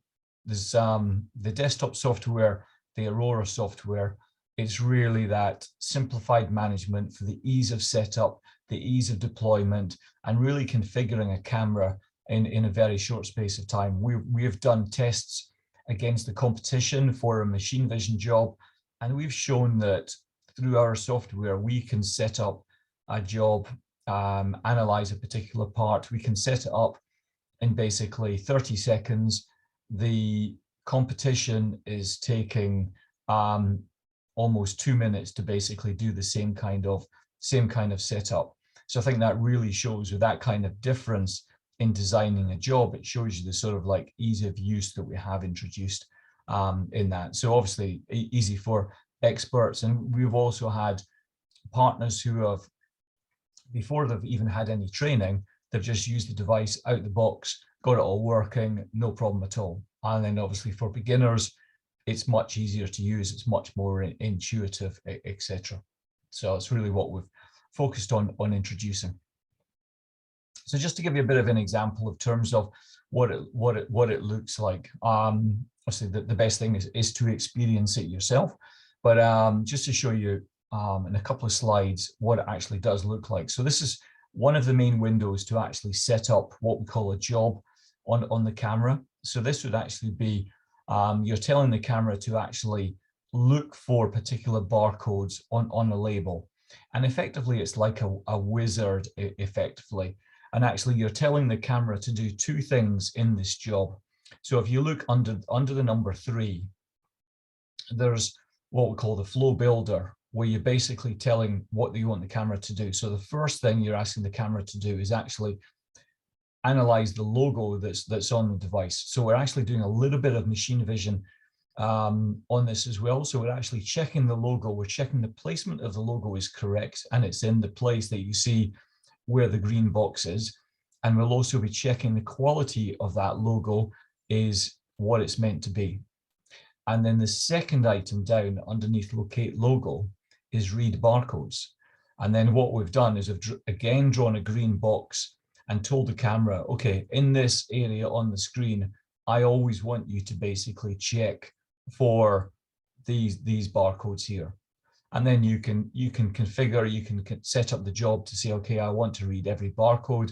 there's the desktop software, the Aurora software, is really that simplified management for the ease of setup, the ease of deployment, and really configuring a camera in a very short space of time. We have done tests against the competition for a machine vision job, and we've shown that through our software, we can set up a job, analyze a particular part. We can set it up in basically 30 seconds. The competition is taking almost 2 minutes to basically do the same kind of setup. So I think that really shows with that kind of difference in designing a job, it shows you the sort of like ease of use that we have introduced in that. So obviously easy for experts, and we've also had partners who have, before they've even had any training, they've just used the device out the box, got it all working, no problem at all. And then obviously for beginners, it's much easier to use, it's much more intuitive, etc. So it's really what we've focused on introducing. So just to give you a bit of an example of terms of what it looks like. Obviously the best thing is to experience it yourself, but just to show you in a couple of slides what it actually does look like. So this is one of the main windows to actually set up what we call a job. on the camera. So this would actually be, you're telling the camera to actually look for particular barcodes on a label. And effectively, it's like a wizard, effectively. And actually, you're telling the camera to do two things in this job. So if you look under the number 3, there's what we call the flow builder, where you're basically telling what you want the camera to do. So the first thing you're asking the camera to do is actually analyze the logo that's on the device. So we're actually doing a little bit of machine vision on this as well. So we're actually checking the logo. We're checking the placement of the logo is correct, and it's in the place that you see where the green box is. And we'll also be checking the quality of that logo is what it's meant to be. And then the second item down underneath locate logo is read barcodes. And then what we've done is we've again drawn a green box and told the camera, okay, in this area on the screen, I always want you to basically check for these barcodes here. And then you can configure, you can set up the job to say, okay, I want to read every barcode.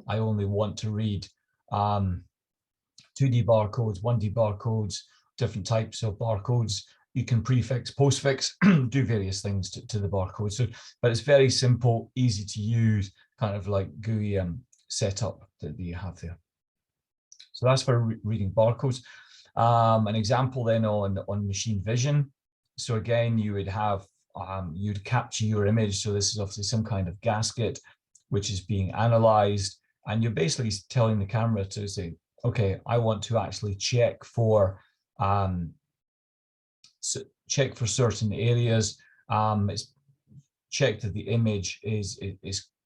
I only want to read 2D barcodes, 1D barcodes, different types of barcodes. You can prefix, postfix, do various things to the barcode. So, but it's very simple, easy to use, kind of like GUI setup that you have there. So that's for reading barcodes. An example then on machine vision. So again, you would have, you'd capture your image. So this is obviously some kind of gasket, which is being analyzed. And you're basically telling the camera to say, okay, I want to actually check for certain areas. It's check that the image is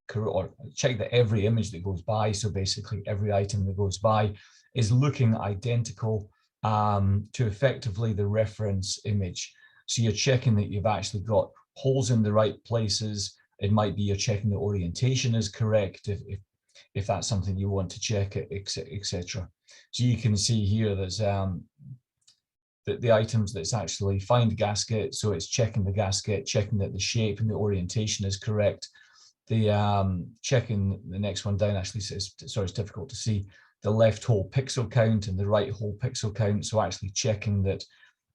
correct, or check that every image that goes by, so basically every item that goes by is looking identical to effectively the reference image. So you're checking that you've actually got holes in the right places. It might be you're checking the orientation is correct if that's something you want to check, etc. So you can see here there's the items that's actually find gasket, so it's checking the gasket, checking that the shape and the orientation is correct. The checking the next one down actually says, sorry, it's difficult to see, the left hole pixel count and the right hole pixel count. So actually checking that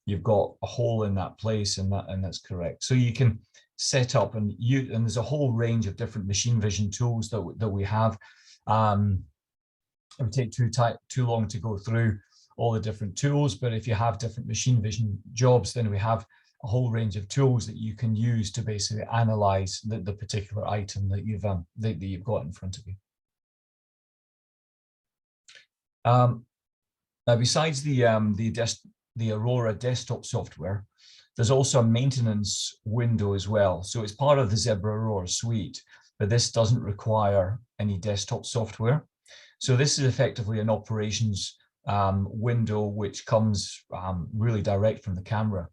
you've got a hole in that place and that's correct. So you can set up and there's a whole range of different machine vision tools that we have. It would take too long to go through all the different tools, but if you have different machine vision jobs, then we have a whole range of tools that you can use to basically analyze the particular item that you've got in front of you. Now, besides the Aurora desktop software, there's also a maintenance window as well. So it's part of the Zebra Aurora suite, but this doesn't require any desktop software. So this is effectively an operations window which comes really direct from the camera.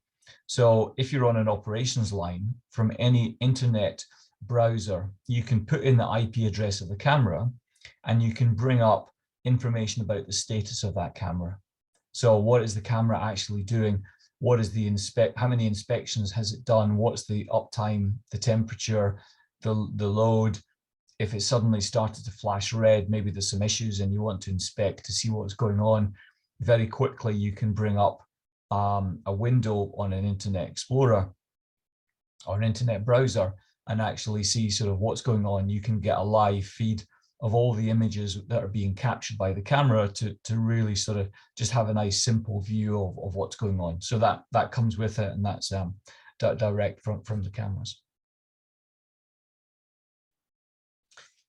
So if you're on an operations line from any internet browser, you can put in the IP address of the camera and you can bring up information about the status of that camera. So what is the camera actually doing? What is the how many inspections has it done? What's the uptime, the temperature, the load? If it suddenly started to flash red, maybe there's some issues and you want to inspect to see what's going on. Very quickly, you can bring up a window on an Internet Explorer or an internet browser and actually see sort of what's going on. You can get a live feed of all the images that are being captured by the camera to really sort of just have a nice simple view of what's going on. So that comes with it, and that's direct from the cameras.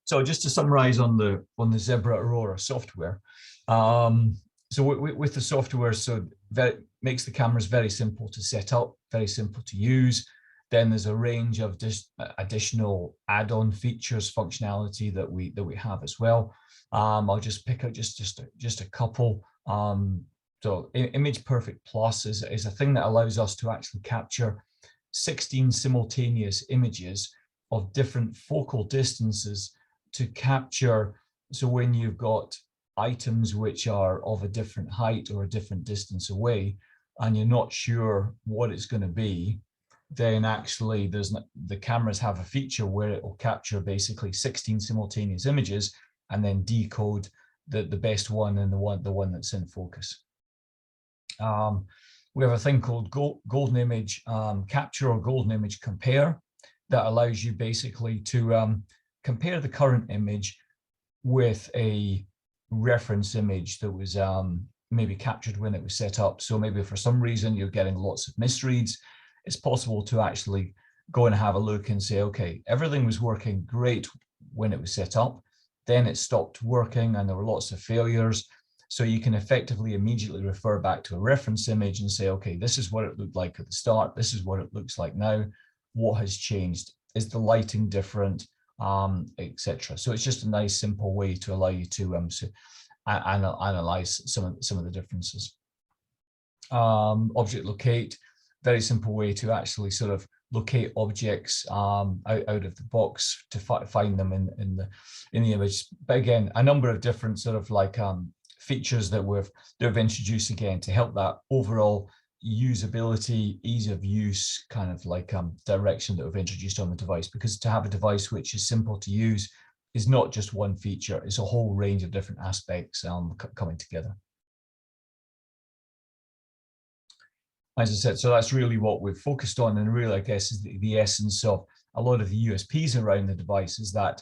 So just to summarize on the Zebra Aurora software, so with the software, so that makes the cameras very simple to set up, very simple to use. Then there's a range of just additional add-on features, functionality that we have as well. I'll just pick out just a couple. So Image Perfect Plus is a thing that allows us to actually capture 16 simultaneous images of different focal distances to capture. So when you've got items which are of a different height or a different distance away, and you're not sure what it's going to be, then actually the cameras have a feature where it will capture basically 16 simultaneous images and then decode the best one and the one that's in focus. We have a thing called golden image capture or golden image compare that allows you basically to compare the current image with a reference image that was maybe captured when it was set up. So maybe for some reason you're getting lots of misreads, it's possible to actually go and have a look and say, okay, everything was working great when it was set up, then it stopped working and there were lots of failures. So you can effectively immediately refer back to a reference image and say, okay, this is what it looked like at the start, this is what it looks like now, what has changed? Is the lighting different, etc. So it's just a nice simple way to allow you to analyze some of the differences. Object locate, very simple way to actually sort of locate objects out of the box to find them in the image. But again, a number of different sort of like features that we've introduced again to help that overall usability, ease of use kind of like direction that we've introduced on the device. Because to have a device which is simple to use is not just one feature, it's a whole range of different aspects coming together. As I said, so that's really what we've focused on, and really I guess is the essence of a lot of the USPs around the device is that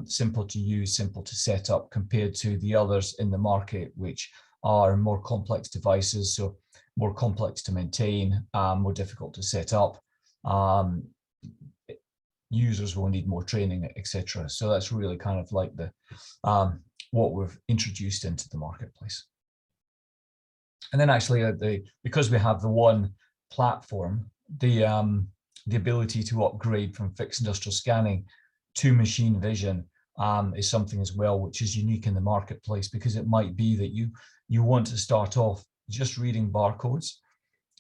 simple to use, simple to set up compared to the others in the market, which are more complex devices, so more complex to maintain, more difficult to set up. Users will need more training, etc. So that's really kind of like the what we've introduced into the marketplace. And then actually, because we have the one platform, the ability to upgrade from fixed industrial scanning to machine vision is something as well which is unique in the marketplace, because it might be that you want to start off just reading barcodes,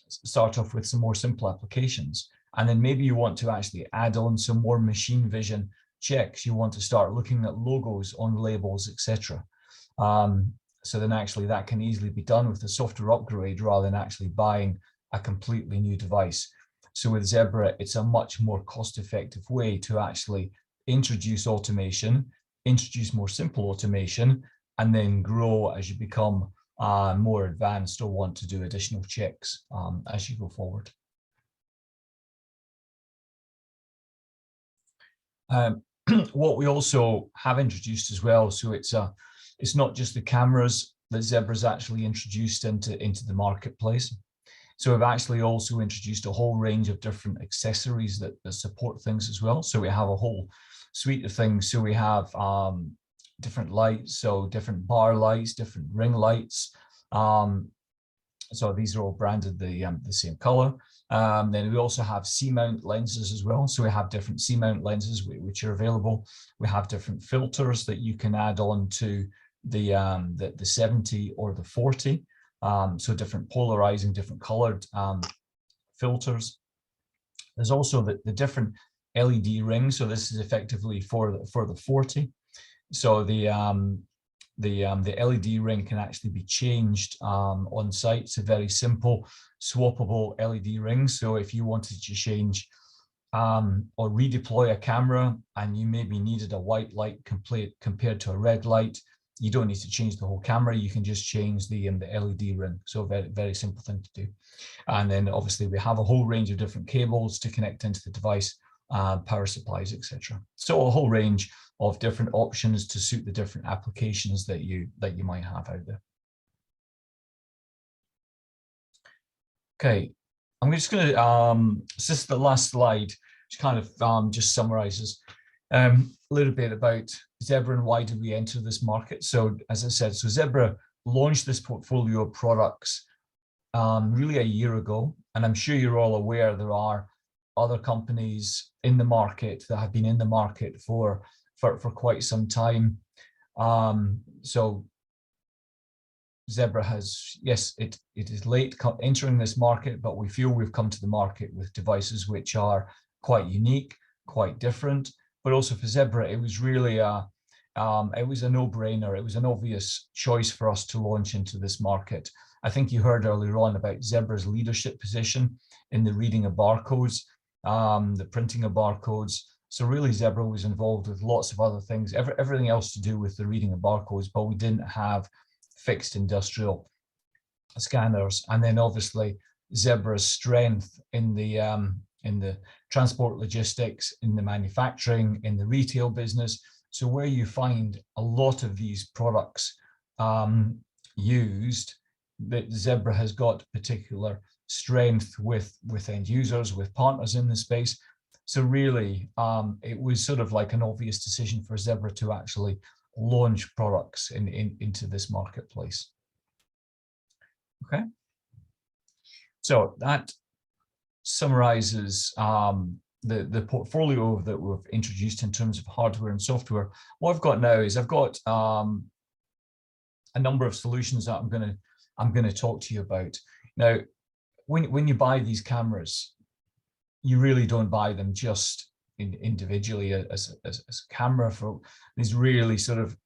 start off with some more simple applications, and then maybe you want to actually add on some more machine vision checks. You want to start looking at logos on labels, etc. So then actually that can easily be done with a software upgrade rather than actually buying a completely new device. So with Zebra, it's a much more cost-effective way to actually introduce automation, introduce more simple automation, and then grow as you become more advanced or want to do additional checks as you go forward. What we also have introduced as well, so it's not just the cameras that Zebra's actually introduced into the marketplace. So we've actually also introduced a whole range of different accessories that support things as well. So we have a whole suite of things. So we have different lights, so different bar lights, different ring lights. So these are all branded the same color. Then we also have C-mount lenses as well. So we have different C-mount lenses which are available. We have different filters that you can add on to the 70 or the 40. So different polarizing, different colored filters. There's also the different LED rings. So this is effectively for the 40. So the LED ring can actually be changed on site. It's a very simple swappable LED ring. So if you wanted to change or redeploy a camera and you maybe needed a white light compared to a red light, you don't need to change the whole camera. You can just change the LED ring. So very, very simple thing to do. And then obviously we have a whole range of different cables to connect into the device, power supplies, etc. So a whole range of different options to suit the different applications that you might have out there. Okay, I'm just going to, this is the last slide, which kind of just summarizes a little bit about Zebra and why did we enter this market. So as I said, so Zebra launched this portfolio of products really a year ago, and I'm sure you're all aware there are other companies in the market that have been in the market for quite some time. So Zebra has, yes, it is late entering this market, but we feel we've come to the market with devices which are quite unique, quite different. But also for Zebra, it was really it was a no-brainer. It was an obvious choice for us to launch into this market. I think you heard earlier on about Zebra's leadership position in the reading of barcodes, the printing of barcodes, So really Zebra was involved with lots of other things, everything else to do with the reading of barcodes, but we didn't have fixed industrial scanners. And then obviously Zebra's strength in the transport logistics, in the manufacturing, in the retail business. So where you find a lot of these products used, that Zebra has got particular strength with end users, with partners in the space. So really, it was sort of like an obvious decision for Zebra to actually launch products into this marketplace. Okay. So that summarizes the portfolio that we've introduced in terms of hardware and software. What I've got now is I've got a number of solutions that I'm going to talk to you about. Now, when you buy these cameras, you really don't buy them just individually as a camera. For these really sort of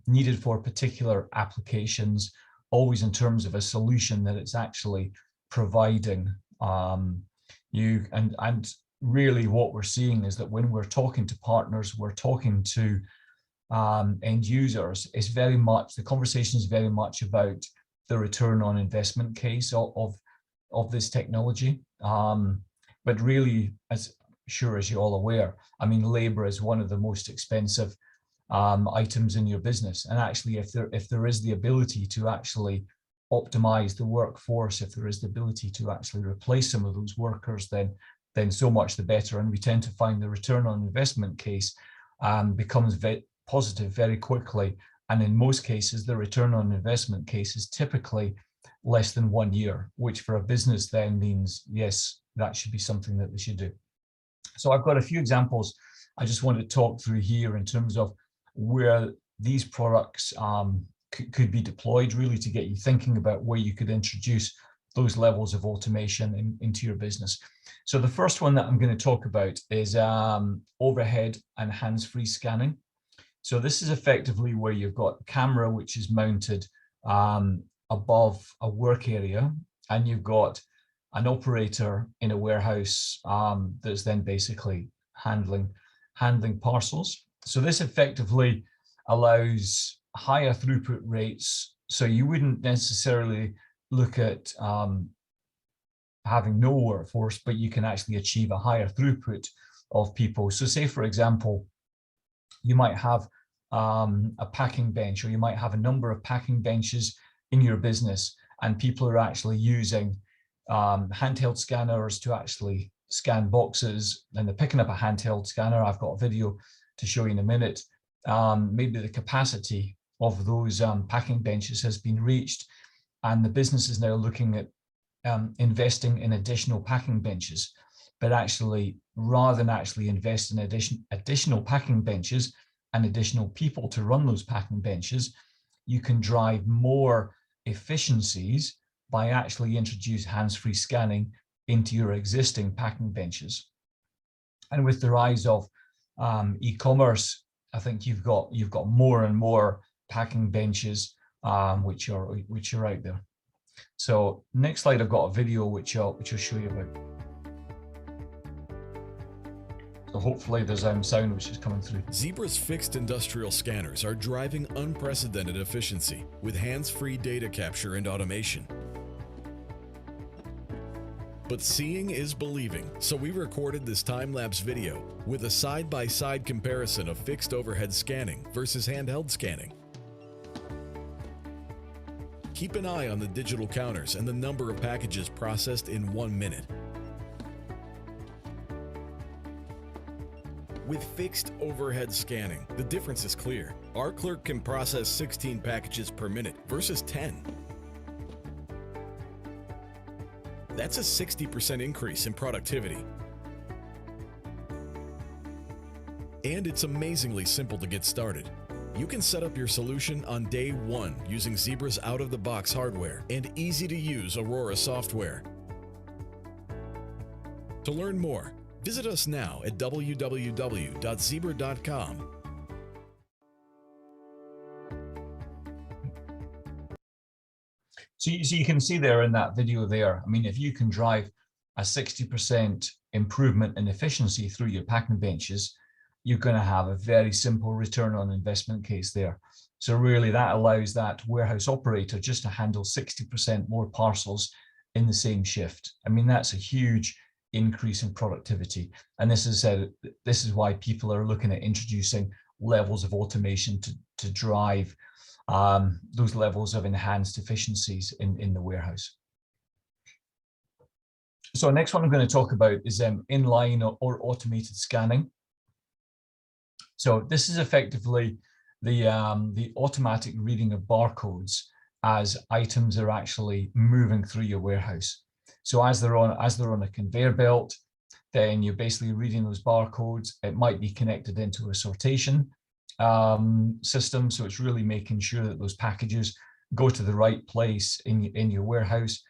needed for particular applications, always in terms of a solution that it's actually providing you. And really what we're seeing is that when we're talking to partners, we're talking to end users, it's very much, the conversation is very much about the return on investment case of this technology. But really, as sure as you're all aware, I mean, labor is one of the most expensive items in your business. And actually, if there is the ability to actually optimize the workforce, if there is the ability to actually replace some of those workers, then so much the better. And we tend to find the return on investment case becomes positive very quickly. And in most cases, the return on investment case is typically less than 1 year, which for a business then means, yes, that should be something that they should do. So I've got a few examples I just want to talk through here in terms of where these products could be deployed, really to get you thinking about where you could introduce those levels of automation into your business. So the first one that I'm going to talk about is overhead and hands-free scanning. So this is effectively where you've got a camera which is mounted above a work area, and you've got an operator in a warehouse that's then basically handling parcels. So this effectively allows higher throughput rates. So you wouldn't necessarily look at having no workforce, but you can actually achieve a higher throughput of people. So say, for example, you might have a packing bench, or you might have a number of packing benches in your business, and people are actually using handheld scanners to actually scan boxes, and they're picking up a handheld scanner. I've got a video to show you in a minute. Maybe the capacity of those packing benches has been reached, and the business is now looking at investing in additional packing benches. But actually, rather than actually invest in additional packing benches and additional people to run those packing benches, you can drive more efficiencies by actually introduce hands-free scanning into your existing packing benches. And with the rise of e-commerce, I think you've got more and more packing benches which are out there. So next slide, I've got a video which I'll show you about. So hopefully there's sound which is coming through. Zebra's fixed industrial scanners are driving unprecedented efficiency with hands-free data capture and automation. But seeing is believing, so we recorded this time-lapse video with a side-by-side comparison of fixed overhead scanning versus handheld scanning. Keep an eye on the digital counters and the number of packages processed in 1 minute. With fixed overhead scanning, the difference is clear. Our clerk can process 16 packages per minute versus 10. That's a 60% increase in productivity. And it's amazingly simple to get started. You can set up your solution on day 1 using Zebra's out-of-the-box hardware and easy-to-use Aurora software. To learn more, visit us now at www.zebra.com. So you can see there in that video there, I mean, if you can drive a 60% improvement in efficiency through your packing benches, you're going to have a very simple return on investment case there. So really that allows that warehouse operator just to handle 60% more parcels in the same shift. I mean, that's a huge increase in productivity. And this is why people are looking at introducing levels of automation to drive those levels of enhanced efficiencies in the warehouse. So next one I'm going to talk about is inline or automated scanning. So this is effectively the automatic reading of barcodes as items are actually moving through your warehouse. So as they're on a conveyor belt, then you're basically reading those barcodes. It might be connected into a sortation system, so it's really making sure that those packages go to the right place in your warehouse.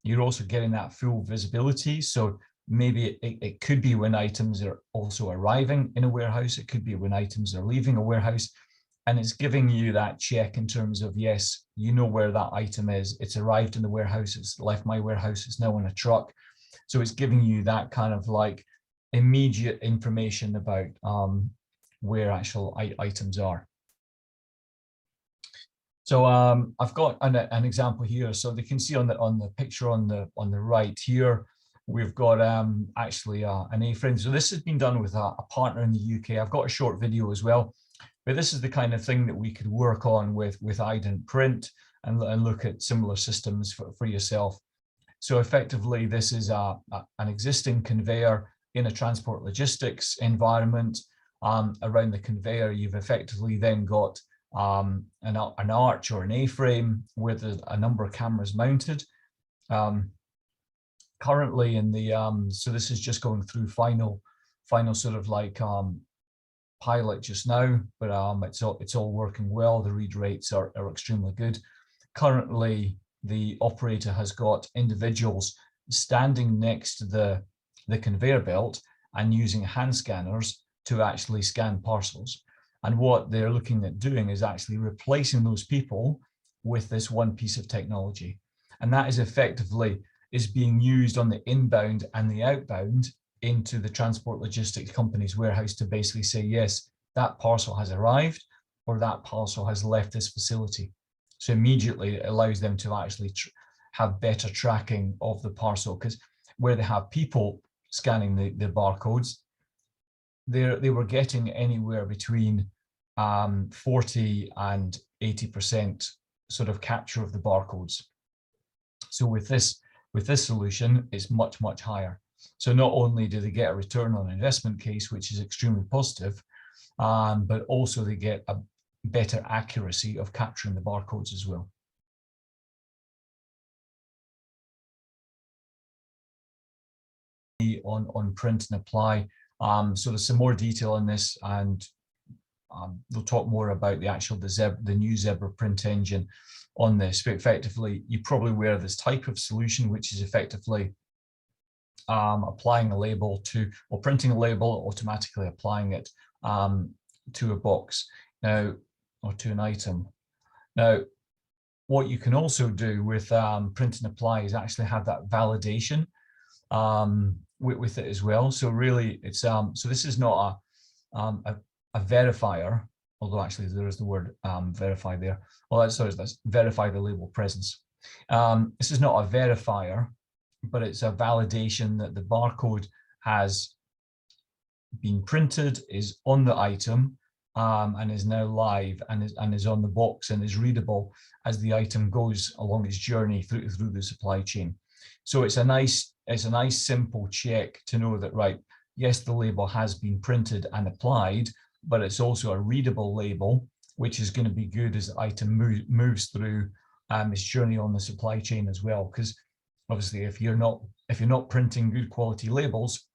You're also getting that full visibility. So maybe it could be when items are also arriving in a warehouse. It could be when items are leaving a warehouse. And it's giving you that check in terms of, yes, you know where that item is. It's arrived in the warehouse. It's left my warehouse. It's now on a truck. So it's giving you that kind of like immediate information about where actual items are. So I've got an example here. So they can see on the picture on the right here, we've got actually an A-frame. So this has been done with a partner in the UK. I've got a short video as well, but this is the kind of thing that we could work on with IdentPrint and look at similar systems for yourself. So effectively, this is an existing conveyor in a transport logistics environment. Around the conveyor, you've effectively then got an arch or an A-frame where there's a number of cameras mounted. Currently in the, so this is just going through final sort of like pilot just now, but it's all working well. The read rates are extremely good. Currently, the operator has got individuals standing next to the conveyor belt and using hand scanners to actually scan parcels. And what they're looking at doing is actually replacing those people with this one piece of technology. And that is effectively being used on the inbound and the outbound into the transport logistics company's warehouse to basically say, yes, that parcel has arrived or that parcel has left this facility. So immediately it allows them to actually have better tracking of the parcel, because where they have people scanning the barcodes, they were getting anywhere between 40 and 80% sort of capture of the barcodes. So with this solution, it's much, much higher. So not only do they get a return on investment case, which is extremely positive, but also they get a better accuracy of capturing the barcodes as well. On print and apply. So there's some more detail on this, and we'll talk more about the new Zebra print engine on this. But effectively, you're probably aware of this type of solution, which is effectively applying a label or printing a label, automatically applying it to a box now, or to an item. Now, what you can also do with print and apply is actually have that validation with it as well. So really, it's so this is not a verifier, although actually there is the word verify there. Well, that's verify the label presence. This is not a verifier, but it's a validation that the barcode has been printed, is on the item, and is now live and is on the box and is readable as the item goes along its journey through the supply chain. So it's a nice simple check to know that, right, yes, the label has been printed and applied, but it's also a readable label, which is going to be good as the item moves through its journey on the supply chain as well. Because obviously, if you're not printing good quality labels,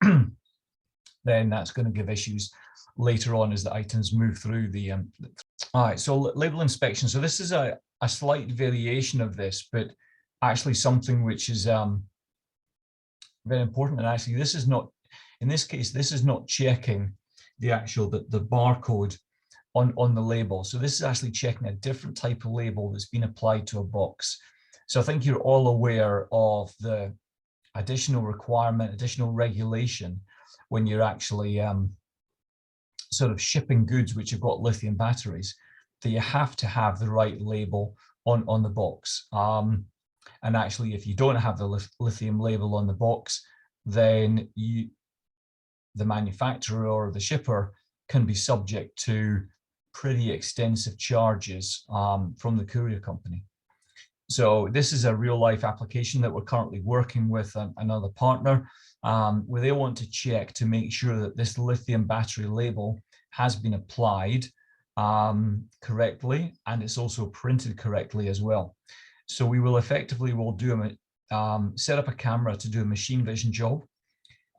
then that's going to give issues later on as the items move through the. All right, so label inspection. So this is a slight variation of this, but actually something which is very important. And actually, this is not, in this case, this is not checking the actual the barcode on the label. So this is actually checking a different type of label that's been applied to a box. So I think you're all aware of the additional requirement, additional regulation when you're actually sort of shipping goods which have got lithium batteries, that you have to have the right label on the box. And actually, if you don't have the lithium label on the box, then the manufacturer or the shipper can be subject to pretty extensive charges from the courier company. So this is a real life application that we're currently working with another partner, where they want to check to make sure that this lithium battery label has been applied correctly, and it's also printed correctly as well. So we will effectively set up a camera to do a machine vision job,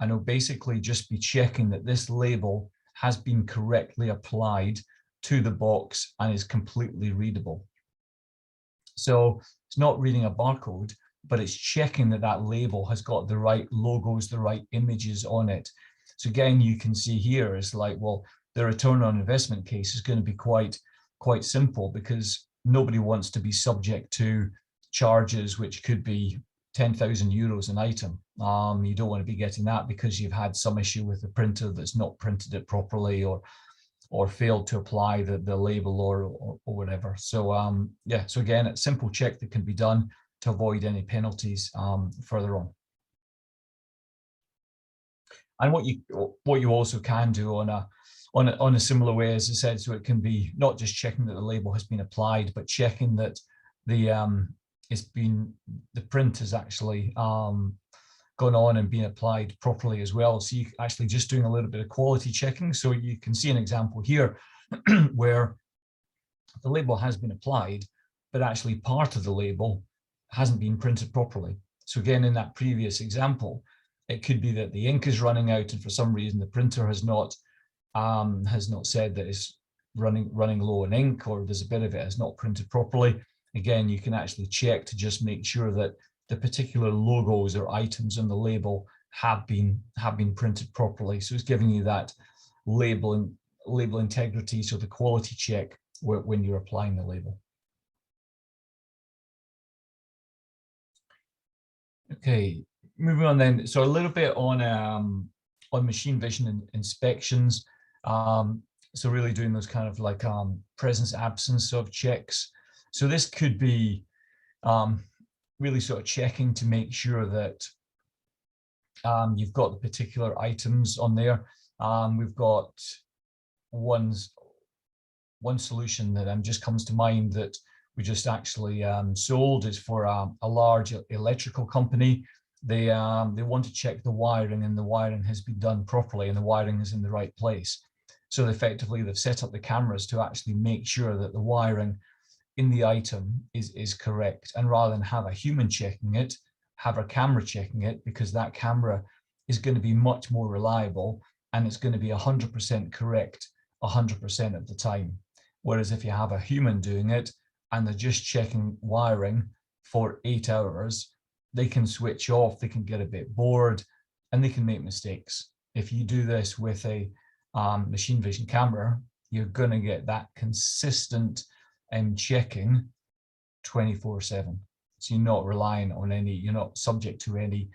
and it'll basically just be checking that this label has been correctly applied to the box and is completely readable. So it's not reading a barcode, but it's checking that that label has got the right logos, the right images on it. So again, you can see here is like, well, the return on investment case is going to be quite simple, because nobody wants to be subject to charges which could be 10,000 euros an item. You don't want to be getting that because you've had some issue with the printer that's not printed it properly, or failed to apply the label or whatever. So yeah, so again, it's a simple check that can be done to avoid any penalties further on. And what you also can do on a similar way, as I said, so it can be not just checking that the label has been applied, but checking that the print has actually gone on and been applied properly as well. So you actually just doing a little bit of quality checking. So you can see an example here where the label has been applied, but actually part of the label hasn't been printed properly. So again, in that previous example, it could be that the ink is running out, and for some reason the printer has not said that it's running low on ink, or there's a bit of it has not printed properly. Again, you can actually check to just make sure that the particular logos or items on the label have been printed properly. So it's giving you that label integrity, so the quality check when you're applying the label. Okay, moving on then. So a little bit on machine vision inspections. So really doing those kind of like presence absence of checks. So this could be really sort of checking to make sure that you've got the particular items on there. We've got one solution that just comes to mind that we just actually sold is for a large electrical company. They want to check the wiring, and the wiring has been done properly and the wiring is in the right place. So effectively they've set up the cameras to actually make sure that the wiring in the item is correct, and rather than have a human checking it, have a camera checking it, because that camera is going to be much more reliable and it's going to be 100% correct 100% of the time. Whereas if you have a human doing it and they're just checking wiring for 8 hours, they can switch off, they can get a bit bored, and they can make mistakes. If you do this with a machine vision camera, you're going to get that consistent checking 24/7. So you're not relying on any, you're not subject to any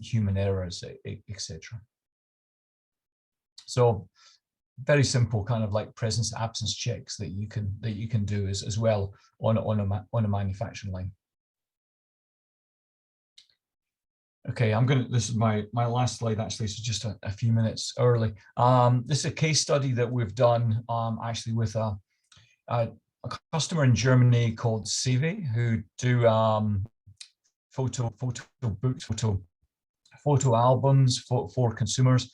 human errors, etc. So very simple kind of like presence absence checks that you can do as well on a manufacturing line. Okay, this is my last slide actually, so just a few minutes early. This is a case study that we've done actually with a customer in Germany called teve, who do photo books, photo albums for consumers.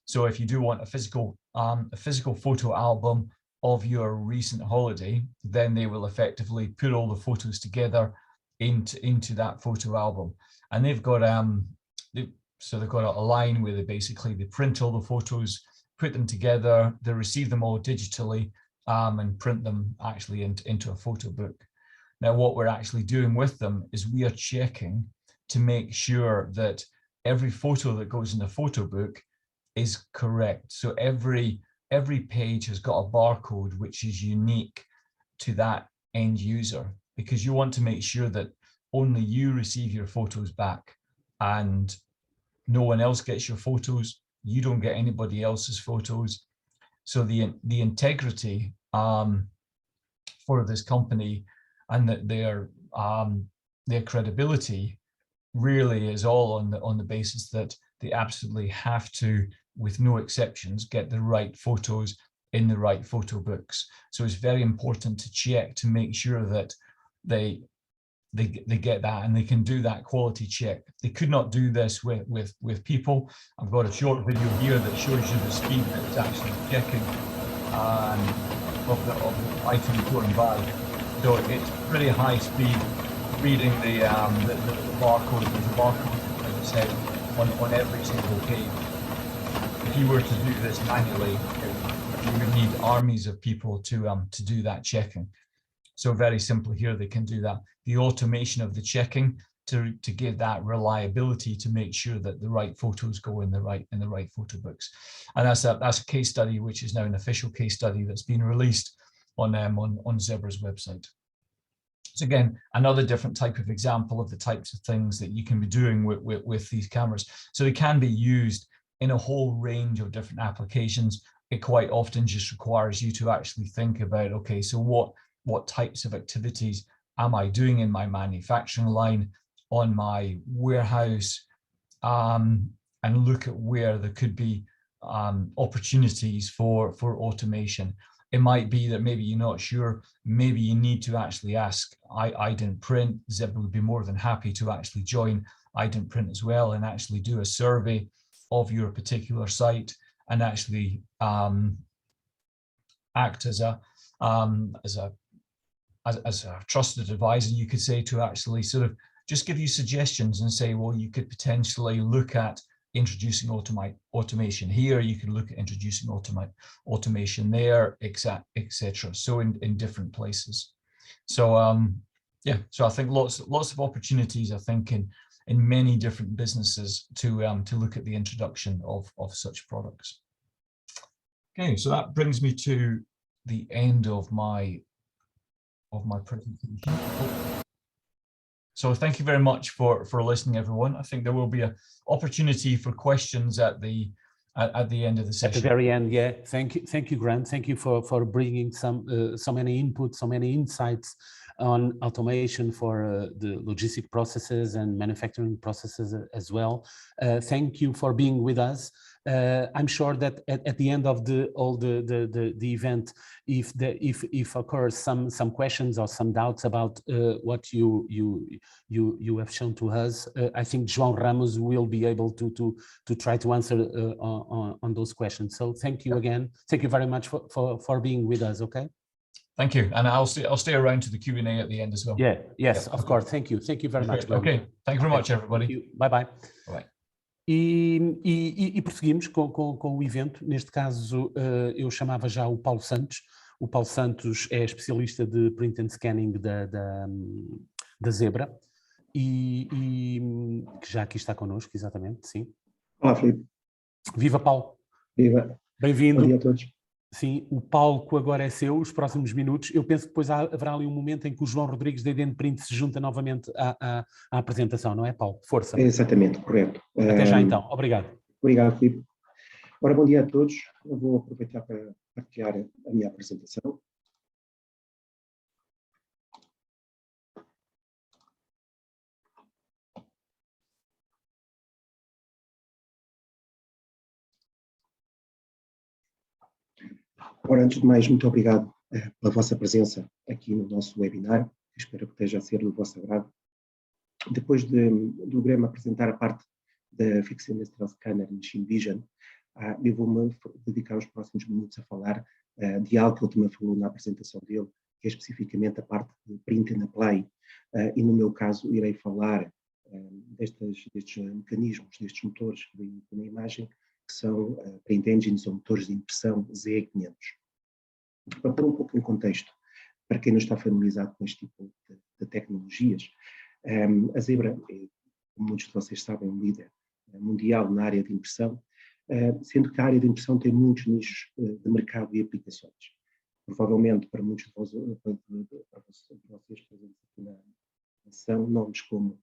So if you do want a physical photo album of your recent holiday, then they will effectively put all the photos together into that photo album. And they've got they've got a line where they print all the photos, put them together, they receive them all digitally, and print them actually into a photo book. Now, what we're actually doing with them is we are checking to make sure that every photo that goes in the photo book is correct. So every page has got a barcode which is unique to that end user, because you want to make sure that only you receive your photos back, and no one else gets your photos. You don't get anybody else's photos. So the integrity for this company and that their credibility really is all on the basis that they absolutely have to, with no exceptions, get the right photos in the right photo books. So it's very important to check to make sure that they get that and they can do that quality check. They could not do this with people. I've got a short video here that shows you the speed that it's actually checking of the items going by. So it's pretty high speed reading the barcode. There's a barcode, as I said, on every single page. If you were to do this manually, you would need armies of people to do that checking. So very simply here, they can do that. The automation of the checking to give that reliability to make sure that the right photos go in the right photo books. And that's a case study, which is now an official case study that's been released on Zebra's website. So again, another different type of example of the types of things that you can be doing with these cameras. So they can be used in a whole range of different applications. It quite often just requires you to actually think about, okay, so what types of activities am I doing in my manufacturing line, on my warehouse, and look at where there could be opportunities for automation. It might be that maybe you're not sure, maybe you need to actually ask IdentPrint. Zebra would be more than happy to actually join IdentPrint as well and actually do a survey of your particular site and actually act as a trusted advisor, you could say, to actually sort of just give you suggestions and say, well, you could potentially look at introducing automation here, you could look at introducing automation there, etc. So in different places. So yeah, so I think lots of opportunities, I think, in many different businesses to look at the introduction of such products. Okay, so that brings me to the end of my presentation. So thank you very much for listening, everyone. I think there will be an opportunity for questions at the end of the session. At the very end, yeah. Thank you, Grant. Thank you for bringing so many inputs, so many insights on automation for the logistic processes and manufacturing processes as well. Thank you for being with us. I'm sure that at the end of the event, if occurs some questions or some doubts about what you have shown to us, I think João Ramos will be able to try to answer on those questions. So thank you again. Thank you very much for being with us. Okay. Thank you, and I'll stay around to the Q&A at the end as well. Yeah. Yes, of course. Thank you. Thank you very much. Okay. Thank you very much, everybody. Bye bye. Bye. E prosseguimos com o evento. Neste caso, eu chamava já o Paulo Santos. O Paulo Santos é especialista de print and scanning da Zebra e que já aqui está connosco, exatamente, sim. Olá, Filipe. Viva, Paulo. Viva. Bem-vindo. Bom dia a todos. Sim, o palco agora é seu, os próximos minutos. Eu penso que depois haverá ali um momento em que o João Rodrigues da IdentPrint se junta novamente à apresentação, não é, Paulo? Força. É exatamente, correto. Até já então. Obrigado. Obrigado, Filipe. Ora, bom dia a todos. Eu vou aproveitar para partilhar a minha apresentação. Ora, antes de mais, muito obrigado pela vossa presença aqui no nosso webinar. Espero que esteja a ser do vosso agrado. Depois do Graham apresentar a parte da Fixed Industrial Scanner e Machine Vision, eu vou-me dedicar os próximos minutos a falar de algo que ele também falou na apresentação dele, que é especificamente a parte de Print and Apply. E no meu caso, irei falar destes mecanismos, destes motores que vêm na imagem, que são Print Engines ou motores de impressão ZE500. Para pôr um pouco em contexto, para quem não está familiarizado com este tipo de tecnologias, a Zebra é, como muitos de vocês sabem, um líder mundial na área de impressão, sendo que a área de impressão tem muitos nichos de mercado e aplicações. Provavelmente para muitos de vocês presentes aqui na são nomes como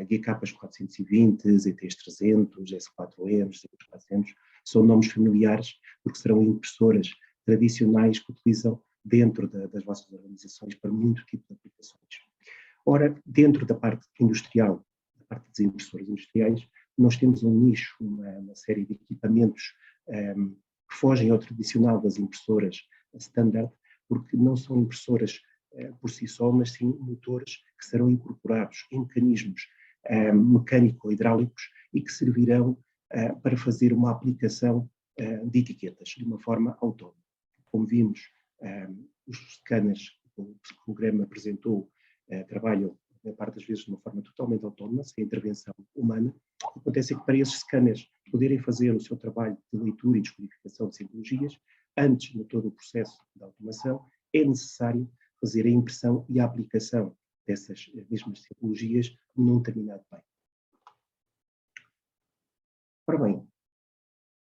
GKs 420, ZTs 300, S4Ms, Z400, são nomes familiares porque serão impressoras tradicionais que utilizam dentro das vossas organizações para muito tipo de aplicações. Ora, dentro da parte industrial, da parte das impressoras industriais, nós temos um nicho, uma série de equipamentos que fogem ao tradicional das impressoras standard, porque não são impressoras por si só, mas sim motores que serão incorporados em mecanismos mecânico-hidráulicos e que servirão para fazer uma aplicação de etiquetas de uma forma autónoma. Como vimos, os scanners que o programa apresentou trabalham, na parte das vezes, de uma forma totalmente autónoma, sem intervenção humana. O que acontece é que para esses scanners poderem fazer o seu trabalho de leitura e descodificação de simbologias, antes de todo o processo de automação, é necessário fazer a impressão e a aplicação dessas mesmas simbologias num determinado bem. Ora bem,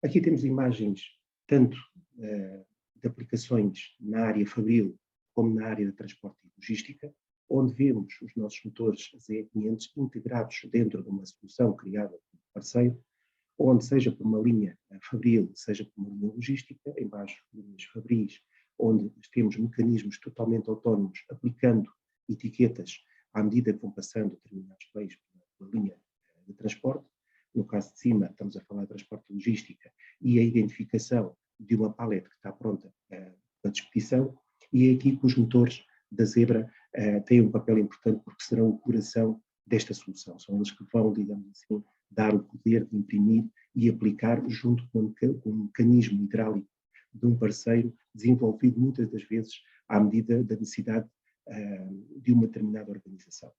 aqui temos imagens tanto de aplicações na área fabril como na área de transporte e logística, onde vemos os nossos motores ZE500 integrados dentro de uma solução criada por um parceiro, onde seja por uma linha fabril, seja por uma linha logística, em baixo linhas fabris, onde temos mecanismos totalmente autónomos aplicando etiquetas à medida que vão passando determinados bens pela linha de transporte. No caso de cima, estamos a falar de transporte e logística e a identificação de uma palete que está pronta para expedição, e é aqui que os motores da Zebra têm um papel importante porque serão o coração desta solução. São eles que vão, digamos assim, dar o poder de imprimir e aplicar junto com um mecanismo hidráulico de um parceiro desenvolvido muitas das vezes à medida da necessidade de uma determinada organização.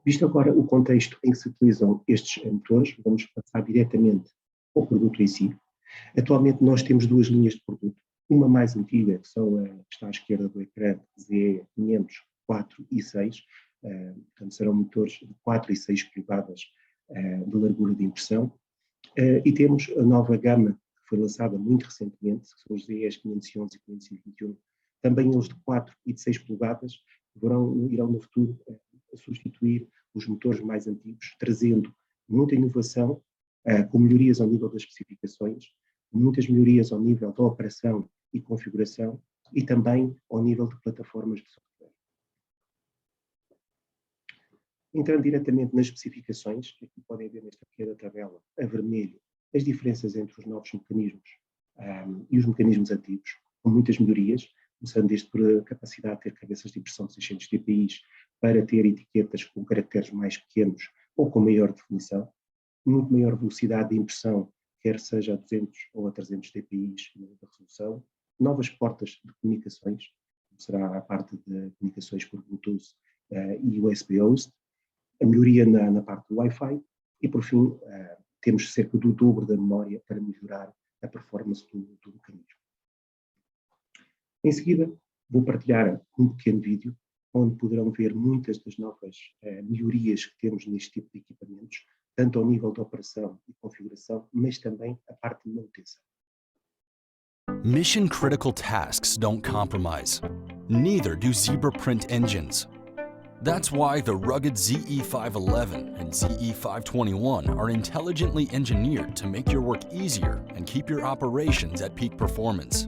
Visto agora o contexto em que se utilizam estes motores, vamos passar diretamente ao produto em si. Atualmente nós temos duas linhas de produto, uma mais antiga, que está à esquerda do ecrã, ZE500, 4 e 6, portanto serão motores de 4 e 6 polegadas de largura de impressão, e temos a nova gama que foi lançada muito recentemente, que são os ZEs 511 e 521, também eles de 4 e de 6 polegadas, que irão no futuro substituir os motores mais antigos, trazendo muita inovação, com melhorias ao nível das especificações, muitas melhorias ao nível da operação e configuração e também ao nível de plataformas de software. Entrando diretamente nas especificações, aqui podem ver nesta pequena tabela, a vermelho, as diferenças entre os novos mecanismos e os mecanismos antigos, com muitas melhorias, começando desde por a capacidade de ter cabeças de impressão de 600 dpi para ter etiquetas com caracteres mais pequenos ou com maior definição, muito maior velocidade de impressão, quer seja a 200 ou a 300 dpi da resolução, novas portas de comunicações, como será a parte de comunicações por Bluetooth e USBs, a melhoria na parte do Wi-Fi e, por fim, temos cerca do dobro da memória para melhorar a performance do mecanismo. Em seguida, vou partilhar um pequeno vídeo onde poderão ver muitas das novas melhorias que temos neste tipo de equipamentos, tanto ao nível de operação e configuração, mas também a parte de manutenção. Mission-critical tasks don't compromise. Neither do Zebra print engines. That's why the rugged ZE511 and ZE521 are intelligently engineered to make your work easier and keep your operations at peak performance.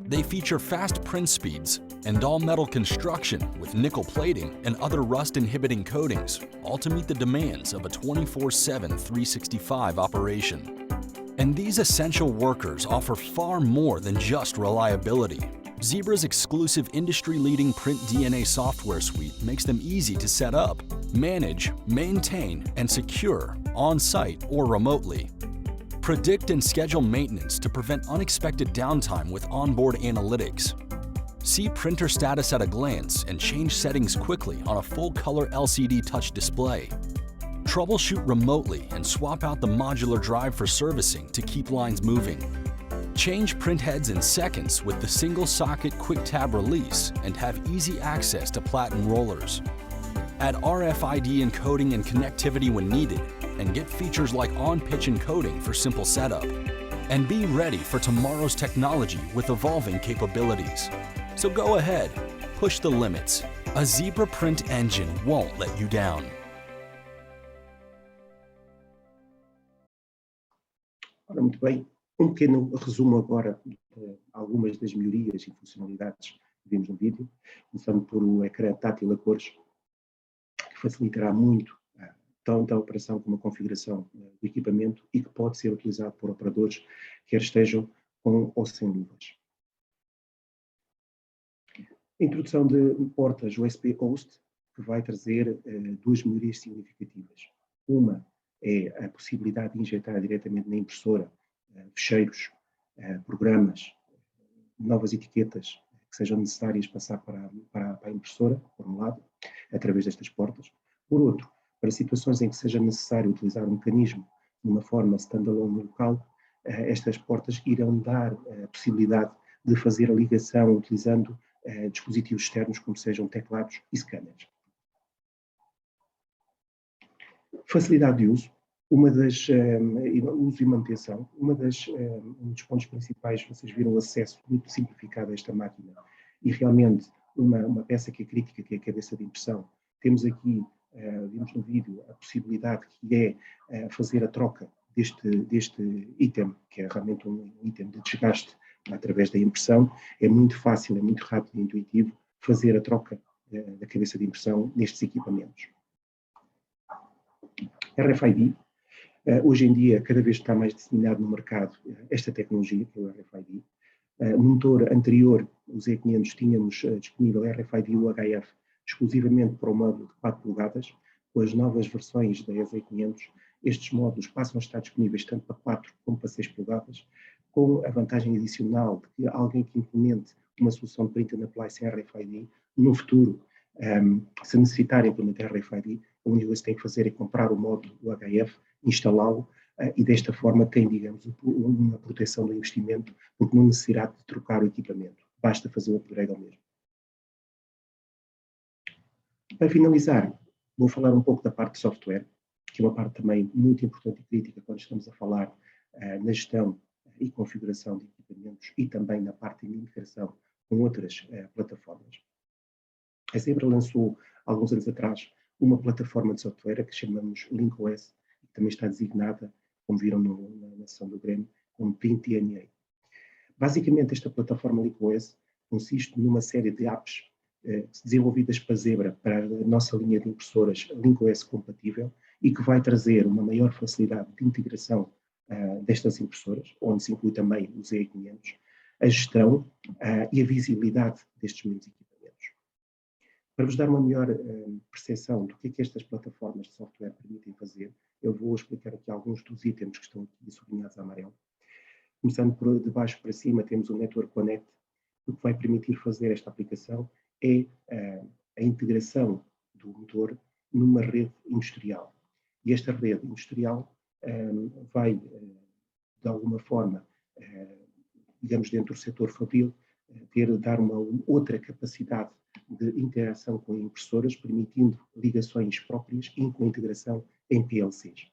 They feature fast print speeds and all-metal construction with nickel plating and other rust-inhibiting coatings, all to meet the demands of a 24/7, 365 operation. And these essential workers offer far more than just reliability. Zebra's exclusive industry-leading Print DNA software suite makes them easy to set up, manage, maintain, and secure on-site or remotely. Predict and schedule maintenance to prevent unexpected downtime with onboard analytics. See printer status at a glance and change settings quickly on a full-color LCD touch display. Troubleshoot remotely and swap out the modular drive for servicing to keep lines moving. Change print heads in seconds with the single-socket quick-tab release and have easy access to platen rollers. Add RFID encoding and connectivity when needed, and get features like on-pitch encoding for simple setup. And be ready for tomorrow's technology with evolving capabilities. So go ahead, push the limits. A Zebra print engine won't let you down. Ora, muito bem, um pequeno resumo agora de algumas das melhorias e funcionalidades que vimos no vídeo, começando por o ecrã tátil a cores, que facilitará muito tanto a operação como a configuração do equipamento e que pode ser utilizado por operadores quer estejam com ou sem luvas. Introdução de portas USB host, que vai trazer duas melhorias significativas. Uma é a possibilidade de injetar diretamente na impressora fecheiros, programas, novas etiquetas que sejam necessárias passar para a impressora, por um lado, através destas portas. Por outro, para situações em que seja necessário utilizar um mecanismo de uma forma standalone local, estas portas irão dar a possibilidade de fazer a ligação utilizando dispositivos externos, como sejam teclados e scanners. Facilidade de uso. Uso e manutenção. Um dos pontos principais, vocês viram o acesso muito simplificado a esta máquina e realmente uma peça que é crítica, que é a cabeça de impressão. Temos aqui, vimos no vídeo, a possibilidade que é fazer a troca deste item, que é realmente um item de desgaste através da impressão. É muito fácil, é muito rápido e intuitivo fazer a troca da cabeça de impressão nestes equipamentos. RFID. Hoje em dia, cada vez está mais disseminado no mercado esta tecnologia, que é o RFID. No motor anterior, o Z500, tínhamos disponível RFID UHF exclusivamente para o módulo de 4 polegadas. Com as novas versões da Z500, estes módulos passam a estar disponíveis tanto para 4 como para 6 polegadas, com a vantagem adicional de que alguém que implemente uma solução de print and apply sem RFID, no futuro, se necessitar implementar RFID, a única coisa que tem que fazer é comprar o módulo UHF, instalá-lo e desta forma tem, digamos, uma proteção do investimento, porque não necessitará de trocar o equipamento, basta fazer o upgrade ao mesmo. Para finalizar, vou falar um pouco da parte de software, que é uma parte também muito importante e crítica quando estamos a falar na gestão e configuração de equipamentos e também na parte de integração com outras plataformas. A Zebra lançou, alguns anos atrás, uma plataforma de software que chamamos LinkOS, que também está designada, como viram na sessão do Grêmio, como Print DNA. Basicamente, esta plataforma LinkOS consiste numa série de apps desenvolvidas para Zebra, para a nossa linha de impressoras LinkOS compatível e que vai trazer uma maior facilidade de integração destas impressoras, onde se inclui também o Z500, a gestão e a visibilidade destes mesmos equipamentos. Para vos dar uma melhor percepção do que é que estas plataformas de software permitem fazer, eu vou explicar aqui alguns dos itens que estão aqui sublinhados a amarelo. Começando por de baixo para cima, temos o Network Connect. O que vai permitir fazer esta aplicação é a integração do motor numa rede industrial. E esta rede industrial vai, de alguma forma, digamos, dentro do setor fabril, dar uma outra capacidade de interação com impressoras, permitindo ligações próprias e com integração em PLCs.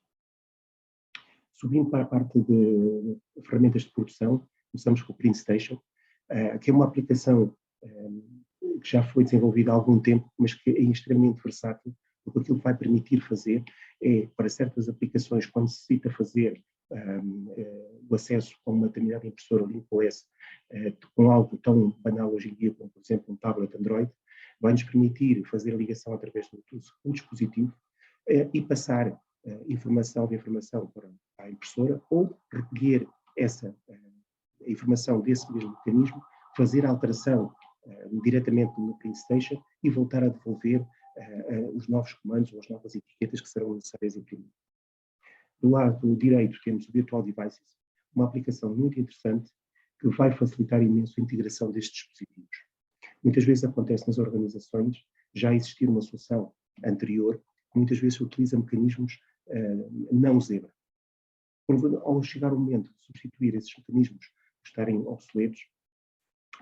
Subindo para a parte de ferramentas de produção, começamos com o PrintStation, que é uma aplicação que já foi desenvolvida há algum tempo, mas que é extremamente versátil, porque aquilo que vai permitir fazer é, para certas aplicações, quando necessita fazer o acesso a uma determinada impressora LinkOS com algo tão banal hoje em dia como, por exemplo, um tablet Android, vai-nos permitir fazer a ligação através do dispositivo e passar informação para a impressora ou recolher essa informação desse mesmo mecanismo, fazer a alteração diretamente no PrintStation e voltar a devolver os novos comandos ou as novas etiquetas que serão necessárias imprimir. Do lado direito temos o Virtual Devices, uma aplicação muito interessante que vai facilitar imenso a integração destes dispositivos. Muitas vezes acontece nas organizações já existir uma solução anterior, que muitas vezes utiliza mecanismos não Zebra. Ao chegar o momento de substituir esses mecanismos por estarem obsoletos,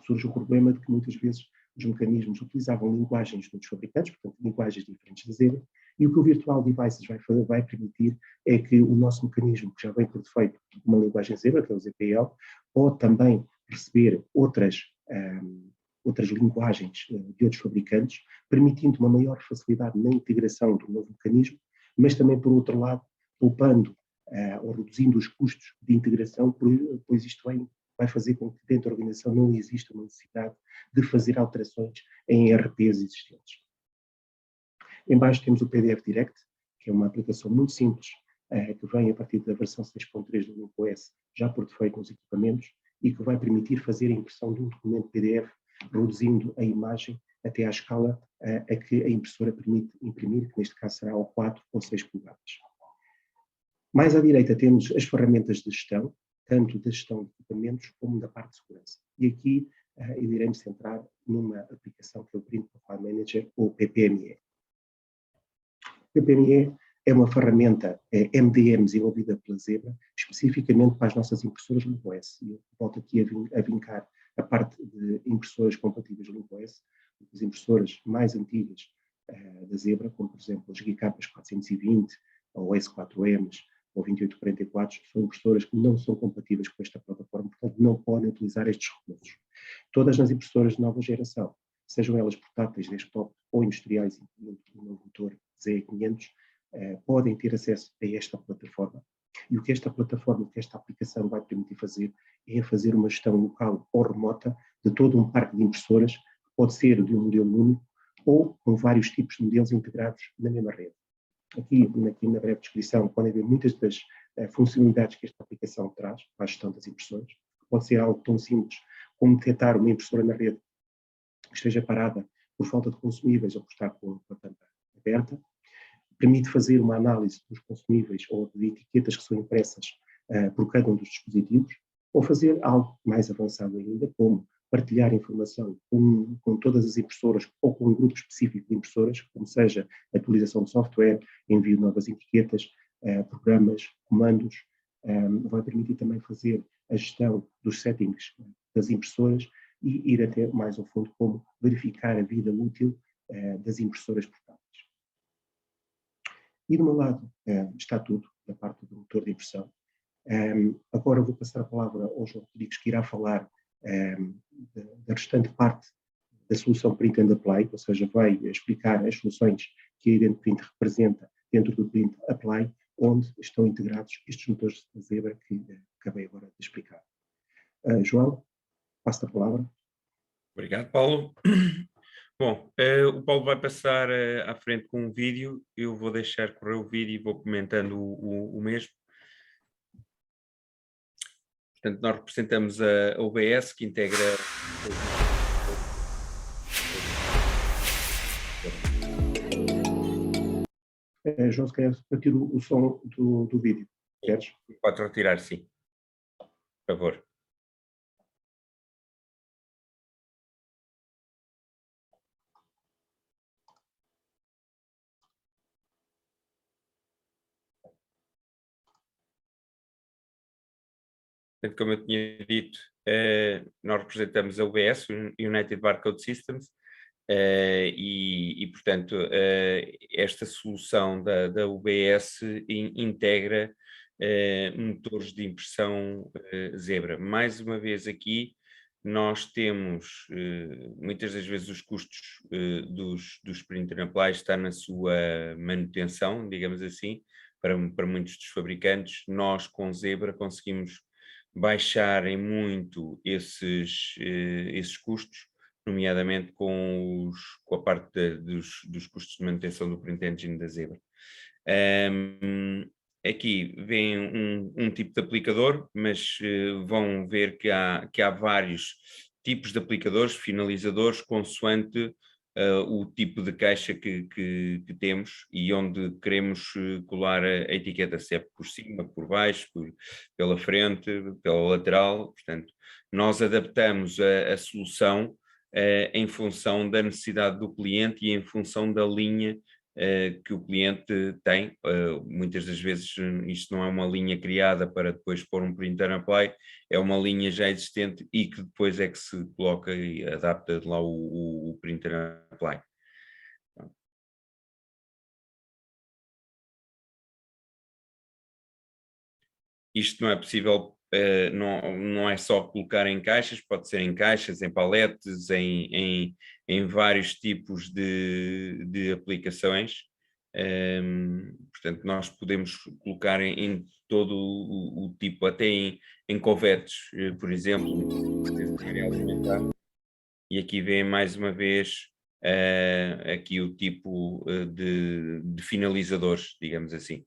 surge o problema de que muitas vezes os mecanismos utilizavam linguagens de outros fabricantes, portanto linguagens diferentes da Zebra, e o que o Virtual Devices vai permitir é que o nosso mecanismo, que já vem por defeito uma linguagem Zebra, que é o ZPL, pode também receber outras linguagens de outros fabricantes, permitindo uma maior facilidade na integração do novo mecanismo, mas também, por outro lado, poupando ou reduzindo os custos de integração, pois isto vai fazer com que dentro da organização não exista uma necessidade de fazer alterações em ERPs existentes. Em baixo temos o PDF Direct, que é uma aplicação muito simples, que vem a partir da versão 6.3 do OS, já por defeito nos equipamentos, e que vai permitir fazer a impressão de um documento PDF, reduzindo a imagem até à escala a que a impressora permite imprimir, que neste caso será ao 4 ou 6 polegadas. Mais à direita temos as ferramentas de gestão, tanto da gestão de equipamentos como da parte de segurança. E aqui eu irei me centrar numa aplicação que é o Print Profile Manager, ou PPME. O PPME é uma ferramenta MDM desenvolvida pela Zebra, especificamente para as nossas impressoras LinkOS. E eu volto aqui a vincar a parte de impressoras compatíveis LinkOS, as impressoras mais antigas da Zebra, como por exemplo as GKs 420, ou S4Ms, ou 2844, são impressoras que não são compatíveis com esta plataforma, portanto não podem utilizar estes recursos. Todas as impressoras de nova geração, sejam elas portáteis, desktop ou industriais, incluindo o novo motor ZE500, podem ter acesso a esta plataforma. E o que esta plataforma, o que esta aplicação vai permitir fazer, é fazer uma gestão local ou remota de todo um parque de impressoras, que pode ser de um modelo único ou com vários tipos de modelos integrados na mesma rede. Aqui na breve descrição podem ver muitas das funcionalidades que esta aplicação traz para a gestão das impressoras. Pode ser algo tão simples como detectar uma impressora na rede que esteja parada por falta de consumíveis ou por estar com a tampa aberta. Permite fazer uma análise dos consumíveis ou de etiquetas que são impressas por cada um dos dispositivos, ou fazer algo mais avançado ainda, como partilhar informação com todas as impressoras ou com um grupo específico de impressoras, como seja atualização de software, envio de novas etiquetas, programas, comandos. Vai permitir também fazer a gestão dos settings das impressoras e ir até mais ao fundo, como verificar a vida útil das impressoras portáteis. E do meu lado está tudo, da parte do motor de impressão. Agora vou passar a palavra ao João Rodrigues, que irá falar da restante parte da solução Print and Apply, ou seja, vai explicar as soluções que a IdentPrint representa dentro do Print Apply, onde estão integrados estes motores da Zebra que acabei agora de explicar. João, passo a palavra. Obrigado, Paulo. Bom, o Paulo vai passar à frente com um vídeo, eu vou deixar correr o vídeo e vou comentando o mesmo. Portanto, nós representamos a OBS, que integra... João, se quer repetir o som do vídeo, queres? Pode retirar, sim. Por favor. Portanto, como eu tinha dito, nós representamos a UBS, United Barcode Systems, portanto, esta solução da UBS integra motores de impressão Zebra. Mais uma vez aqui, nós temos, muitas das vezes, os custos dos Print and Apply está na sua manutenção, digamos assim, para muitos dos fabricantes. Nós, com Zebra, conseguimos baixarem muito esses custos, nomeadamente com a parte dos custos de manutenção do Print Engine da Zebra. Aqui vem um tipo de aplicador, mas vão ver que há vários tipos de aplicadores, finalizadores, consoante o tipo de caixa que temos e onde queremos colar a etiqueta, se é por cima, por baixo, pela frente, pela lateral. Portanto, nós adaptamos a solução em função da necessidade do cliente e em função da linha que o cliente tem. Muitas das vezes isto não é uma linha criada para depois pôr um Print and Apply, é uma linha já existente e que depois é que se coloca e adapta lá o Print and Apply. Isto não é possível, não é só colocar em caixas, pode ser em caixas, em paletes, em vários tipos de aplicações. Portanto, nós podemos colocar em todo o tipo, até em covetes, por exemplo, e aqui vem mais uma vez aqui o tipo de finalizadores, digamos assim.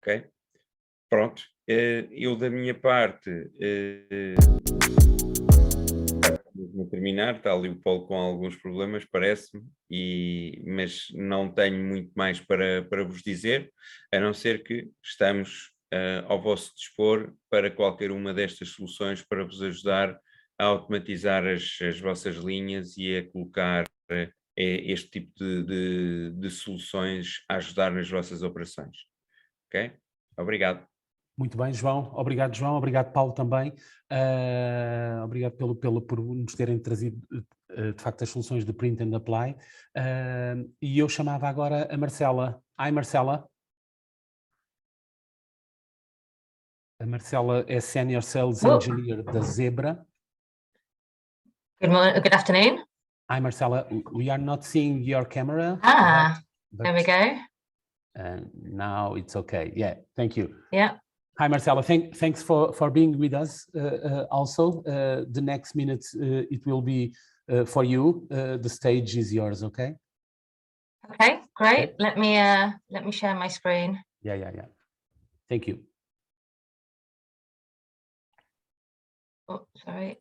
Ok? Pronto, eu da minha parte vou terminar, está ali o Paulo com alguns problemas, parece-me, mas não tenho muito mais para vos dizer, a não ser que estamos ao vosso dispor para qualquer uma destas soluções para vos ajudar a automatizar as vossas linhas e a colocar este tipo de soluções a ajudar nas vossas operações. Ok? Obrigado. Muito bem, João. Obrigado, João. Obrigado, Paulo, também. Obrigado por nos terem trazido, de facto, as soluções de Print and Apply. E eu chamava agora a Marcela. Hi, Marcela. A Marcela é Senior Sales Engineer da Zebra. Good afternoon. Hi, Marcela. We are not seeing your camera. But there we go. Now it's okay. Yeah, thank you. Yeah. Hi, Marcela. Thanks for being with us. Also, the next minutes it will be for you. The stage is yours. Okay. Okay, great. Okay. Let me share my screen. Yeah. Thank you. Oh, sorry.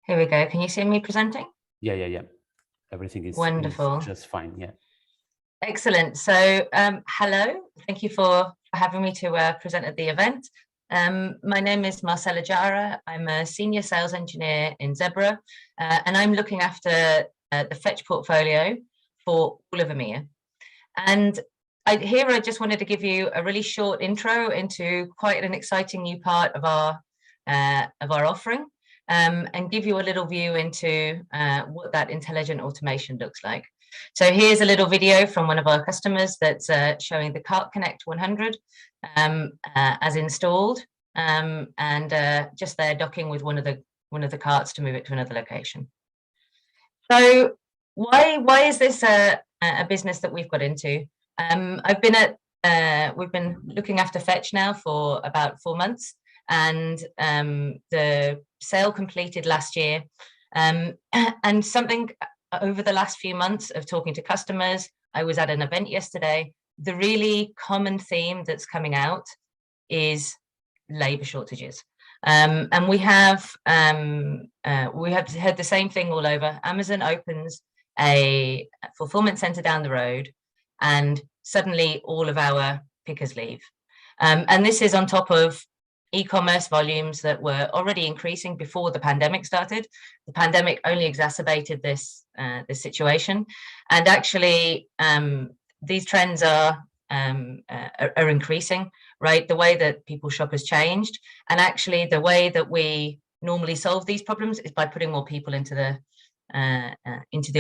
Here we go. Can you see me presenting? Yeah. Everything is wonderful. Is just fine. Yeah. Excellent. So, hello. Thank you for having me to present at the event. My name is Marcela Jara. I'm a senior sales engineer in Zebra, and I'm looking after the Fetch portfolio for all of EMEA. And I just wanted to give you a really short intro into quite an exciting new part of our offering, and give you a little view into what that intelligent automation looks like. So here's a little video from one of our customers that's showing the Cart Connect 100 as installed, and just there docking with one of the carts to move it to another location. So why is this a business that we've got into? We've been looking after Fetch now for about 4 months, and the sale completed last year, and something over the last few months of talking to customers, I was at an event yesterday, the really common theme that's coming out is labor shortages. And we have heard the same thing all over. Amazon opens a fulfillment center down the road, and suddenly all of our pickers leave. And this is on top of e-commerce volumes that were already increasing before the pandemic started. The pandemic only exacerbated this situation, and actually these trends are increasing. Right, the way that people shop has changed, and actually the way that we normally solve these problems is by putting more people into the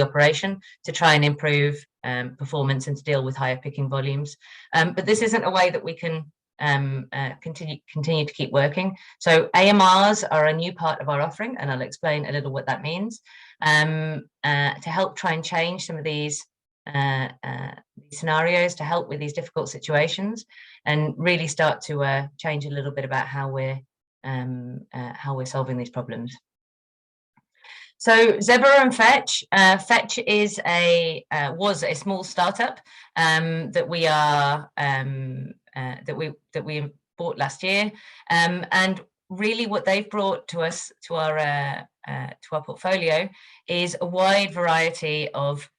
operation to try and improve performance and to deal with higher picking volumes. But this isn't a way that we can continue to keep working. So AMRs are a new part of our offering, and I'll explain a little what that means, to help try and change some of these scenarios, to help with these difficult situations, and really start to change a little bit about how we're solving these problems. So Zebra and Fetch. Fetch is was a small startup that we bought last year, and really what they've brought to us, to our portfolio, is a wide variety of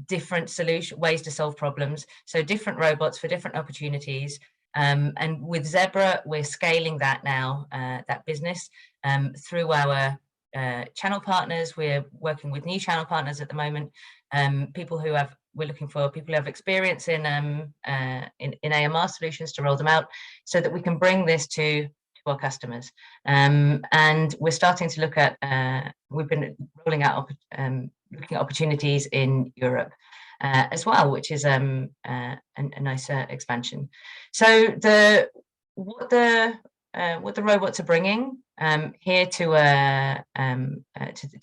different ways to solve problems. So different robots for different opportunities. And with Zebra, we're scaling that now, that business, through our channel partners. We're working with new channel partners at the moment, we're looking for people who have experience in AMR solutions to roll them out, so that we can bring this to our customers. And we're starting to look at, we've been rolling out, looking at opportunities in Europe as well, which is a nice expansion. So what the robots are bringing here to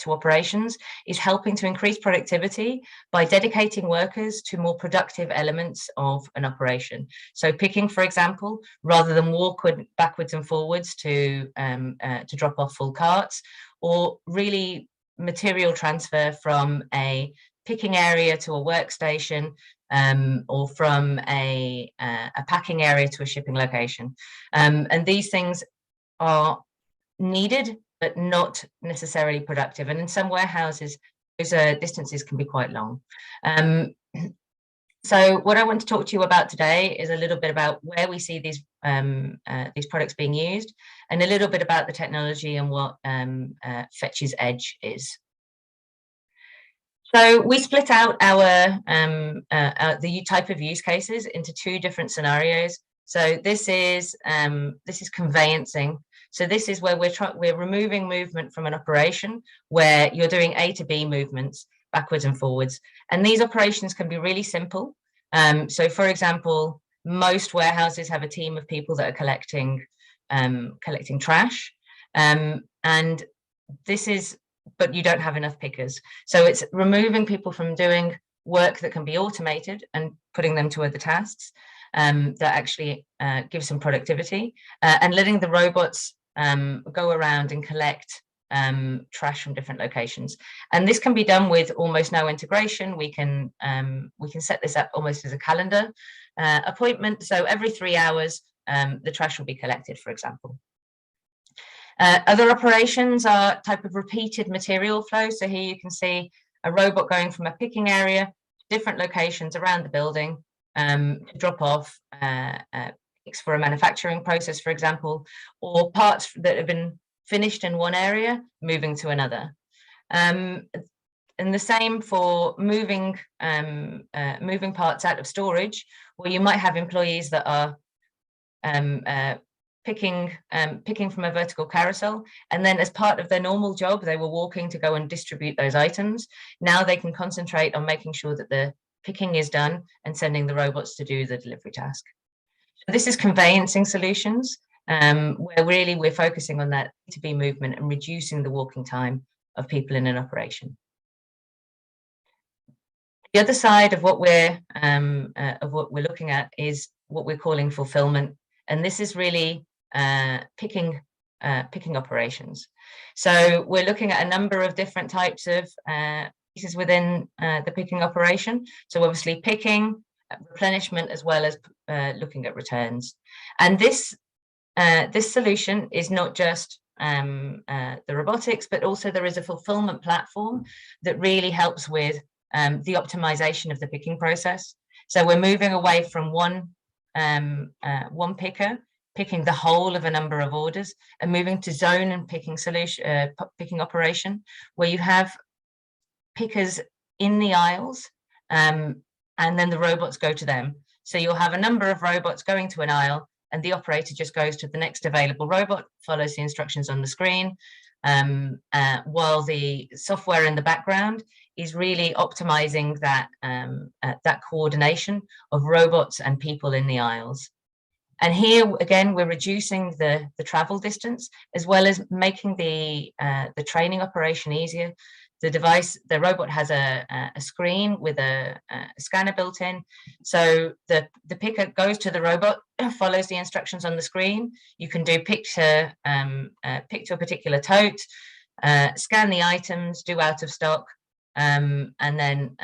operations is helping to increase productivity by dedicating workers to more productive elements of an operation. So picking, for example, rather than walk backwards and forwards to drop off full carts, or really material transfer from a picking area to a workstation, or from a packing area to a shipping location. And these things are needed, but not necessarily productive. And in some warehouses, those distances can be quite long. So what I want to talk to you about today is a little bit about where we see these products being used, and a little bit about the technology and what Fetch's Edge is. So we split out our the type of use cases into two different scenarios. So this is conveyancing. So this is where we're removing movement from an operation where you're doing A to B movements backwards and forwards. And these operations can be really simple. So for example, most warehouses have a team of people that are collecting trash. And this is, but you don't have enough pickers. So it's removing people from doing work that can be automated and putting them to other tasks that actually give some productivity, and letting the robots go around and collect trash from different locations. And this can be done with almost no integration. We can set this up almost as a calendar appointment. So every 3 hours, the trash will be collected, for example. Other operations are type of repeated material flow. So here you can see a robot going from a picking area to different locations around the building to drop off picks for a manufacturing process, for example, or parts that have been finished in one area, moving to another. And the same for moving parts out of storage, where you might have employees that are picking from a vertical carousel, and then as part of their normal job, they were walking to go and distribute those items. Now they can concentrate on making sure that the picking is done and sending the robots to do the delivery task. So this is conveyancing solutions, where really we're focusing on that B2B movement and reducing the walking time of people in an operation. The other side of what we're looking at is what we're calling fulfillment, and this is really picking operations. So we're looking at a number of different types of pieces within the picking operation. So obviously picking, replenishment, as well as looking at returns. And this solution is not just the robotics, but also there is a fulfillment platform that really helps with the optimization of the picking process. So we're moving away from one picker picking the whole of a number of orders, and moving to zone and picking picking operation, where you have pickers in the aisles, and then the robots go to them. So you'll have a number of robots going to an aisle, and the operator just goes to the next available robot, follows the instructions on the screen, while the software in the background is really optimizing that coordination of robots and people in the aisles. And here again, we're reducing the travel distance, as well as making the training operation easier. The robot has a screen with a scanner built in. So the picker goes to the robot, follows the instructions on the screen. You can do pick to a particular tote, scan the items, do out of stock, and then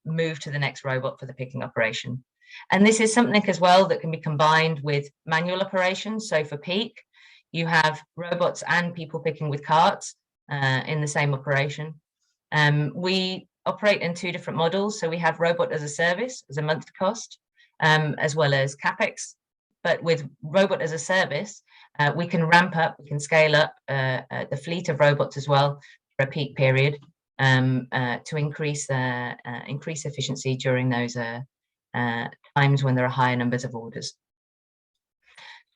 move to the next robot for the picking operation. And this is something as well that can be combined with manual operations. So for peak, you have robots and people picking with carts in the same operation. We operate in two different models. So we have robot as a service, as a monthly cost, as well as CapEx. But with robot as a service, we can ramp up, we can scale up the fleet of robots as well for a peak period to increase efficiency during those times when there are higher numbers of orders.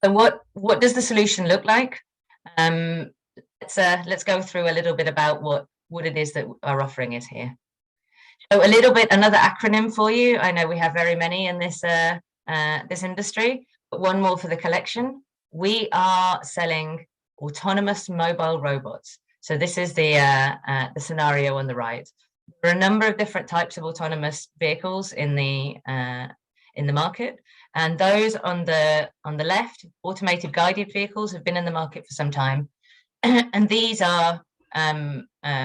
So what does the solution look like? Let's go through a little bit about what it is that our offering is here. So a little bit, another acronym for you. I know we have very many in this industry, but one more for the collection. we are selling autonomous mobile robots. So this is the scenario on the right. There are a number of different types of autonomous vehicles in the market, and those on the left, automated guided vehicles, have been in the market for some time, and these are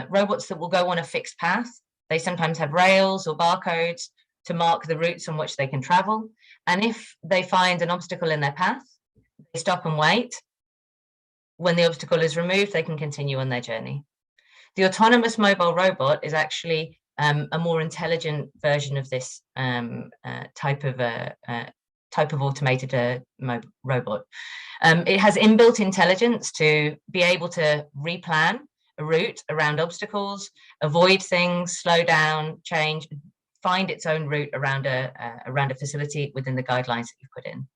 robots that will go on a fixed path. They sometimes have rails or barcodes to mark the routes on which they can travel, and if they find an obstacle in their path, they stop and wait. When the obstacle is removed, they can continue on their journey. The autonomous mobile robot is actually a more intelligent version of this type of automated robot. It has inbuilt intelligence to be able to replan a route around obstacles, avoid things, slow down, change, find its own route around a facility within the guidelines that you've put in.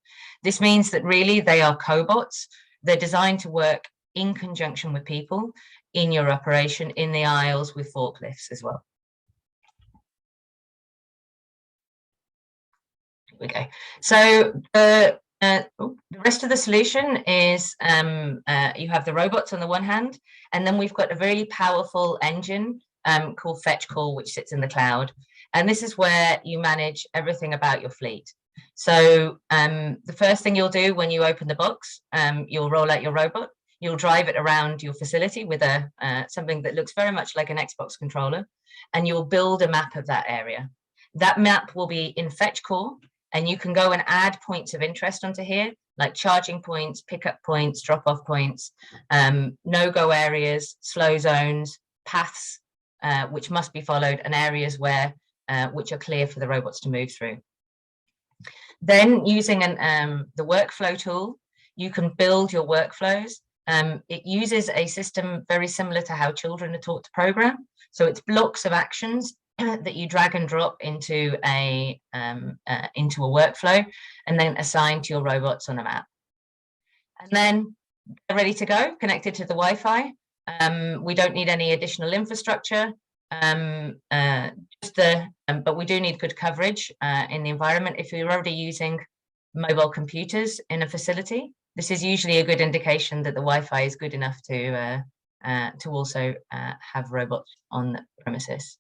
This means that really they are cobots. They're designed to work in conjunction with people in your operation, in the aisles, with forklifts as well. Okay, so the rest of the solution is you have the robots on the one hand, and then we've got a very powerful engine called Fetch Call, which sits in the cloud. And this is where you manage everything about your fleet. So the first thing you'll do when you open the box, you'll roll out your robot. You'll drive it around your facility with something that looks very much like an Xbox controller, and you'll build a map of that area. That map will be in Fetch Call, and you can go and add points of interest onto here, like charging points, pickup points, drop-off points, no-go areas, slow zones, paths which must be followed, and areas which are clear for the robots to move through. Then using the workflow tool, you can build your workflows. It uses a system very similar to how children are taught to program. So it's blocks of actions that you drag and drop into a workflow and then assign to your robots on a map. And then they're ready to go, connected to the Wi-Fi. We don't need any additional infrastructure, but we do need good coverage in the environment. If you're already using mobile computers in a facility, this is usually a good indication that the Wi-Fi is good enough to also have robots on the premises.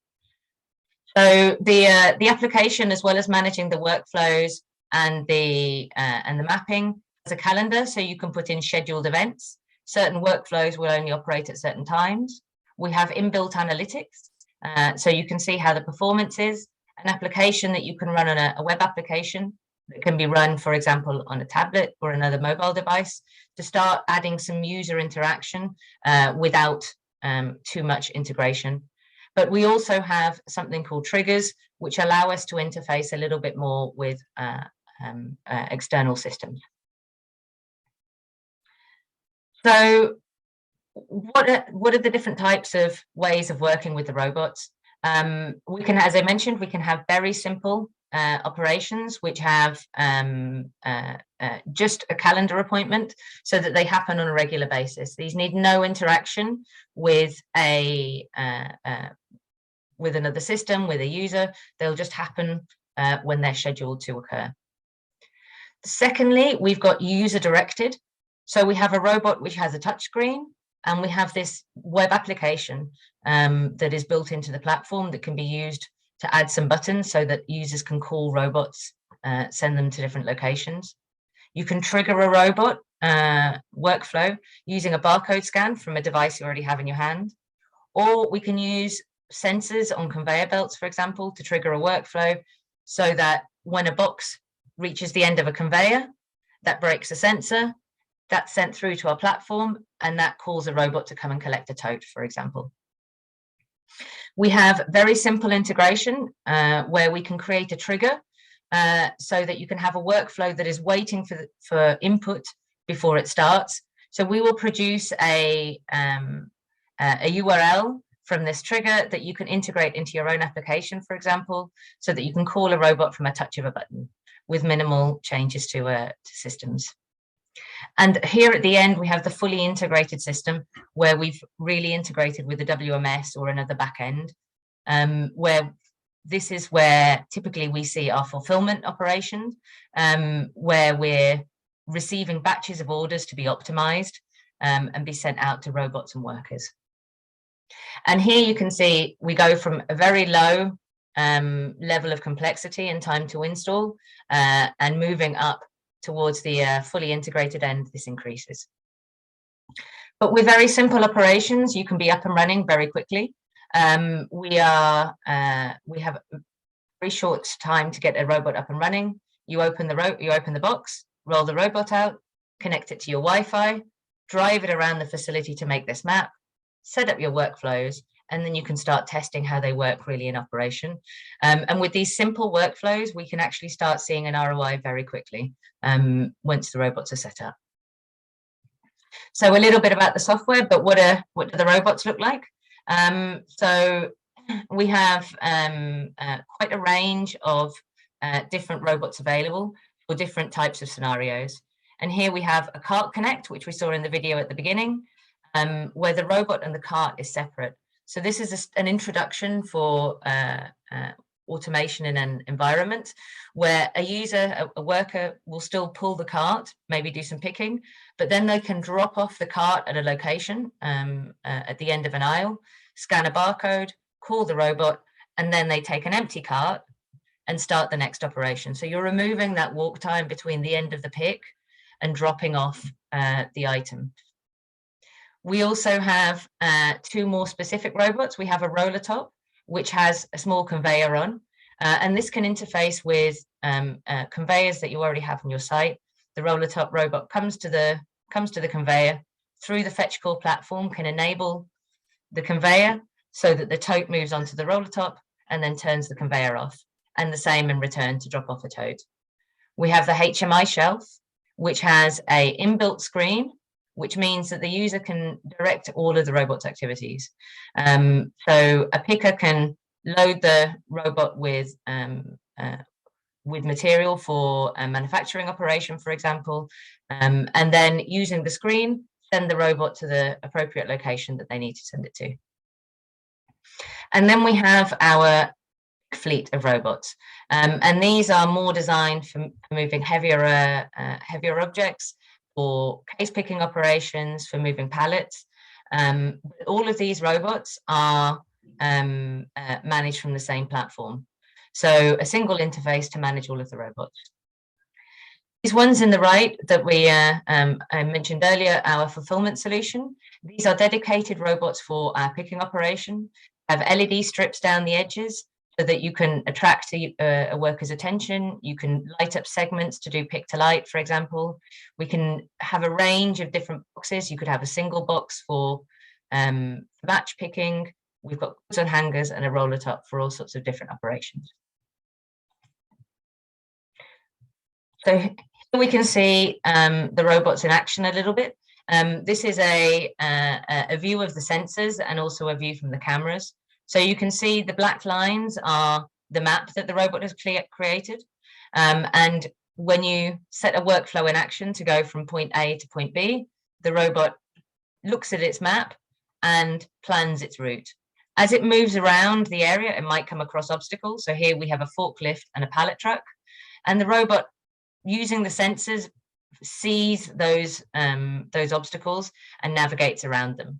So the application, as well as managing the workflows and the mapping, has a calendar, so you can put in scheduled events. Certain workflows will only operate at certain times. We have inbuilt analytics, so you can see how the performance is. An application that you can run on a web application that can be run, for example, on a tablet or another mobile device, to start adding some user interaction without too much integration. But we also have something called triggers, which allow us to interface a little bit more with external systems. So what are the different types of ways of working with the robots? We can, as I mentioned, we can have very simple operations which have just a calendar appointment, so that they happen on a regular basis. These need no interaction with with another system, with a user. They'll just happen when they're scheduled to occur. Secondly, we've got user directed. So we have a robot which has a touch screen, and we have this web application that is built into the platform that can be used to add some buttons so that users can call robots, send them to different locations. You can trigger a robot workflow using a barcode scan from a device you already have in your hand, or we can use sensors on conveyor belts, for example, to trigger a workflow so that when a box reaches the end of a conveyor, that breaks a sensor, that's sent through to our platform, and that calls a robot to come and collect a tote, for example. We have very simple integration where we can create a trigger so that you can have a workflow that is waiting for input before it starts. So we will produce a URL from this trigger that you can integrate into your own application, for example, so that you can call a robot from a touch of a button with minimal changes to systems. And here at the end, we have the fully integrated system where we've really integrated with the WMS or another backend, where this is where typically we see our fulfillment operations, where we're receiving batches of orders to be optimized and be sent out to robots and workers. And here you can see we go from a very low level of complexity and time to install and moving up towards the fully integrated end. This increases. But with very simple operations, you can be up and running very quickly. We have a very short time to get a robot up and running. You open the box, roll the robot out, connect it to your Wi-Fi, drive it around the facility to make this map, set up your workflows, and then you can start testing how they work really in operation. And with these simple workflows, we can actually start seeing an ROI very quickly once the robots are set up. So a little bit about the software, but what do the robots look like? So we have quite a range of different robots available for different types of scenarios. And here we have a cart connect, which we saw in the video at the beginning, where the robot and the cart is separate. So this is an introduction for automation in an environment where a worker will still pull the cart, maybe do some picking, but then they can drop off the cart at a location at the end of an aisle, scan a barcode, call the robot, and then they take an empty cart and start the next operation. So you're removing that walk time between the end of the pick and dropping off the item. We also have two more specific robots. We have a roller top, which has a small conveyor on, and this can interface with conveyors that you already have on your site. The roller top robot comes to the conveyor through the fetch call platform, can enable the conveyor so that the tote moves onto the roller top and then turns the conveyor off, and the same in return to drop off a tote. We have the Hmi Shelf, which has a inbuilt screen, which means that the user can direct all of the robot's activities. So a picker can load the robot with material for a manufacturing operation, for example, and then using the screen, send the robot to the appropriate location that they need to send it to. And then we have our fleet of robots, and these are more designed for moving heavier objects, for case picking operations, for moving pallets. All of these robots are managed from the same platform. So a single interface to manage all of the robots. These ones in the right that I mentioned earlier, our fulfillment solution, these are dedicated robots for our picking operation, have LED strips down the edges so that you can attract a worker's attention. You can light up segments to do pick to light, for example. We can have a range of different boxes. You could have a single box for batch picking. We've got goods on hangers and a roller top for all sorts of different operations. So here we can see the robots in action a little bit. This is a view of the sensors and also a view from the cameras. So you can see the black lines are the map that the robot has created. And when you set a workflow in action to go from point A to point B, the robot looks at its map and plans its route. As it moves around the area, it might come across obstacles. So here we have a forklift and a pallet truck, and the robot, using the sensors, sees those obstacles and navigates around them.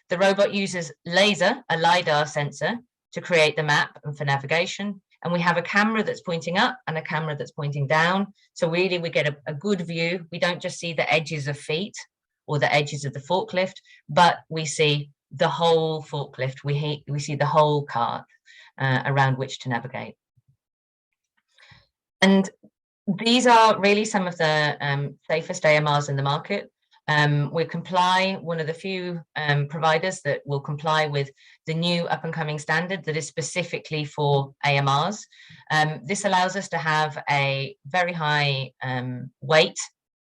The robot uses laser, a LiDAR sensor, to create the map and for navigation. And we have a camera that's pointing up and a camera that's pointing down. So really we get a good view. We don't just see the edges of feet or the edges of the forklift, but we see the whole forklift. We see the whole cart around which to navigate. And these are really some of the safest AMRs in the market. We comply, one of the few providers that will comply with the new up-and-coming standard that is specifically for AMRs. This allows us to have a very high weight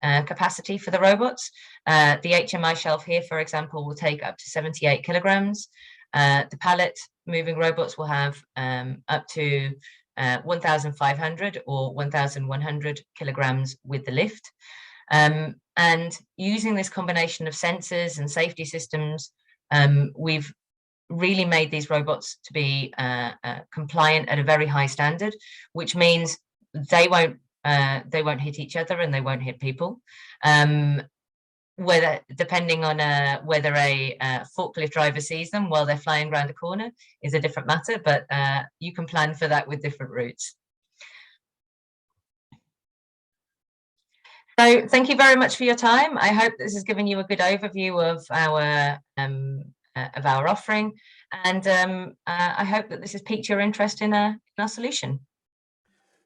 capacity for the robots. The Hmi Shelf here, for example, will take up to 78 kilograms. The pallet moving robots will have up to 1,500 or 1,100 kilograms with the lift. And using this combination of sensors and safety systems, we've really made these robots to be compliant at a very high standard, which means they won't they won't hit each other and they won't hit people. Whether, depending on whether a forklift driver sees them while they're flying around a corner is a different matter, but you can plan for that with different routes. So thank you very much for your time. I hope this has given you a good overview of our offering, and I hope that this has piqued your interest in our solution.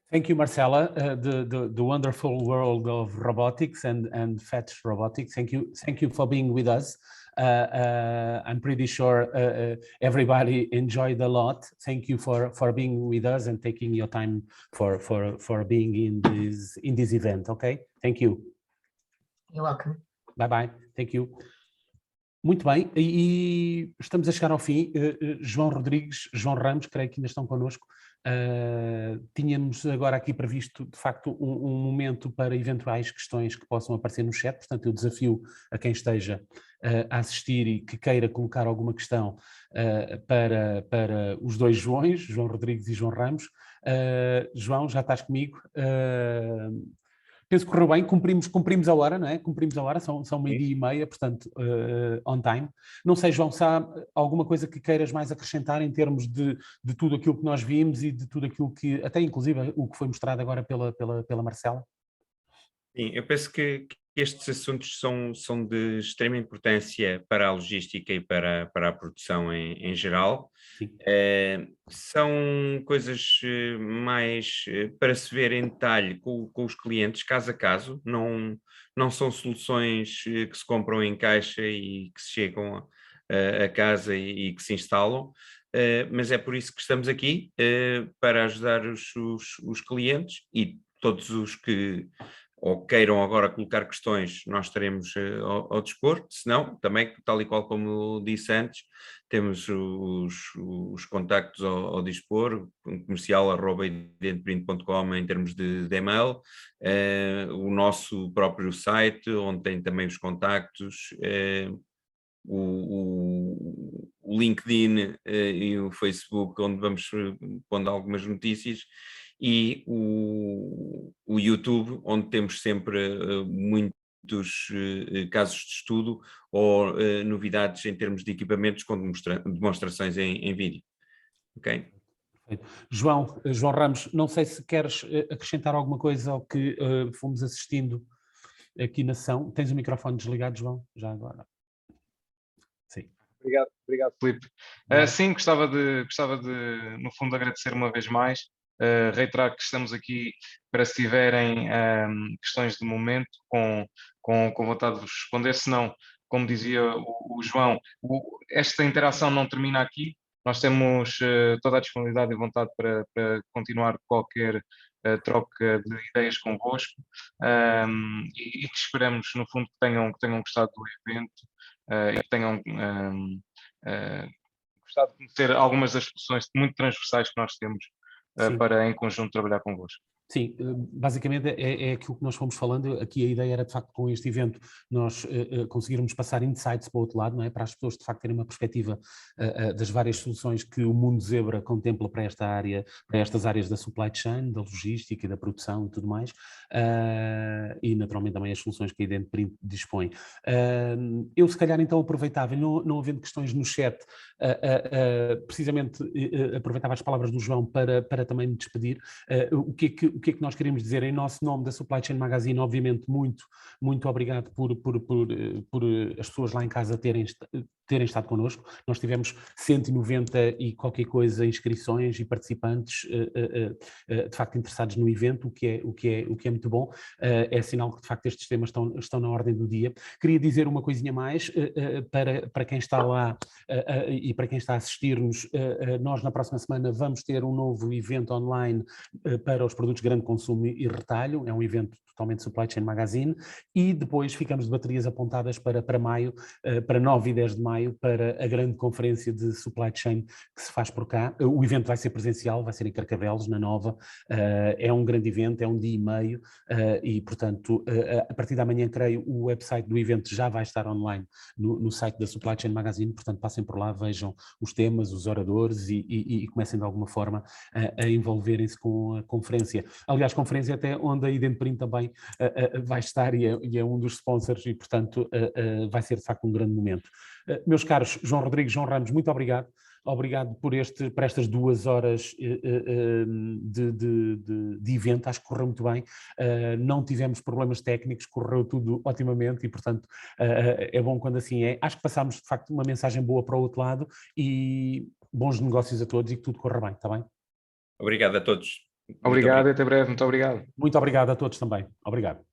Thank you, Marcela. The wonderful world of robotics and fetch robotics. Thank you for being with us. I'm pretty sure everybody enjoyed a lot. Thank you for being with us and taking your time for being in this event. Okay, thank you. You're welcome. Bye bye. Thank you. Muito bem, e estamos a chegar ao fim. João Rodrigues, João Ramos, creio que ainda estão connosco. Tínhamos agora aqui previsto, de facto, um momento para eventuais questões que possam aparecer no chat, portanto eu desafio a quem esteja a assistir e que queira colocar alguma questão para os dois Joões, João Rodrigues e João Ramos. João, já estás comigo? Penso que correu bem, cumprimos a hora, não é? Cumprimos a hora, são meio-dia e meia, portanto, on time. Não sei, João, se há alguma coisa que queiras mais acrescentar em termos de tudo aquilo que nós vimos e de tudo aquilo que, até inclusive o que foi mostrado agora pela Marcela? Sim, eu penso que estes assuntos são de extrema importância para a logística e para a produção em geral. São coisas mais para se ver em detalhe com os clientes, caso a caso, não são soluções que se compram em caixa e que se chegam a casa e que se instalam, mas é por isso que estamos aqui, para ajudar os clientes e todos os que ou queiram agora colocar questões, nós estaremos ao dispor, se não, também, tal e qual como disse antes, temos os contactos ao dispor, comercial@identprint.com em termos de e-mail, o nosso próprio site, onde tem também os contactos, o LinkedIn e o Facebook, onde vamos pondo algumas notícias, e o YouTube, onde temos sempre muitos casos de estudo ou novidades em termos de equipamentos com demonstrações em vídeo. Ok? João Ramos, não sei se queres acrescentar alguma coisa ao que fomos assistindo aqui na sessão. Tens o microfone desligado, João, já agora. Sim. Obrigado, Filipe. Sim, gostava de, no fundo, agradecer uma vez mais. Reiterar que estamos aqui para, se tiverem questões de momento, com vontade de vos responder. Se não, como dizia o João, esta interação não termina aqui. Nós temos toda a disponibilidade e vontade para continuar qualquer troca de ideias convosco, e que esperamos, no fundo, que tenham gostado do evento e que tenham gostado de conhecer algumas das soluções muito transversais que nós temos para, em conjunto, trabalhar convosco. Sim, basicamente é aquilo que nós fomos falando. Aqui a ideia era, de facto, com este evento, nós conseguirmos passar insights para o outro lado, não é? Para as pessoas, de facto, terem uma perspectiva das várias soluções que o mundo Zebra contempla para esta área, para estas áreas da supply chain, da logística e da produção e tudo mais, e naturalmente também as soluções que a IdentPrint dispõe. Eu, se calhar, então aproveitava, não havendo questões no chat, precisamente aproveitava as palavras do João para também me despedir. O que é que nós queremos dizer em nosso nome da Supply Chain Magazine? Obviamente, muito obrigado por as pessoas lá em casa terem estado connosco. Nós tivemos 190 e qualquer coisa inscrições e participantes de facto interessados no evento, o que é muito bom. É sinal que de facto estes temas estão na ordem do dia. Queria dizer uma coisinha mais para quem está lá e para quem está a assistir-nos. Nós na próxima semana vamos ter um novo evento online para os produtos de grande consumo e retalho. É um evento totalmente Supply Chain Magazine, e depois ficamos de baterias apontadas para maio, para 9 e 10 de maio, maio para a grande conferência de Supply Chain que se faz por cá. O evento vai ser presencial, vai ser em Carcavelos, na Nova. É um grande evento, é um dia e meio e, portanto, a partir da manhã, creio, o website do evento já vai estar online no site da Supply Chain Magazine, portanto, passem por lá, vejam os temas, os oradores e comecem de alguma forma a envolverem-se com a conferência. Aliás, conferência até onde a IdentPrint também vai estar e é um dos sponsors e, portanto, vai ser de facto um grande momento. Meus caros João Rodrigues, João Ramos, muito obrigado. Obrigado por estas 2 horas de evento, acho que correu muito bem, não tivemos problemas técnicos, correu tudo otimamente e, portanto, é bom quando assim é. Acho que passámos, de facto, uma mensagem boa para o outro lado e bons negócios a todos e que tudo corra bem, está bem? Obrigado a todos. Obrigado e até breve, muito obrigado. Muito obrigado a todos também. Obrigado.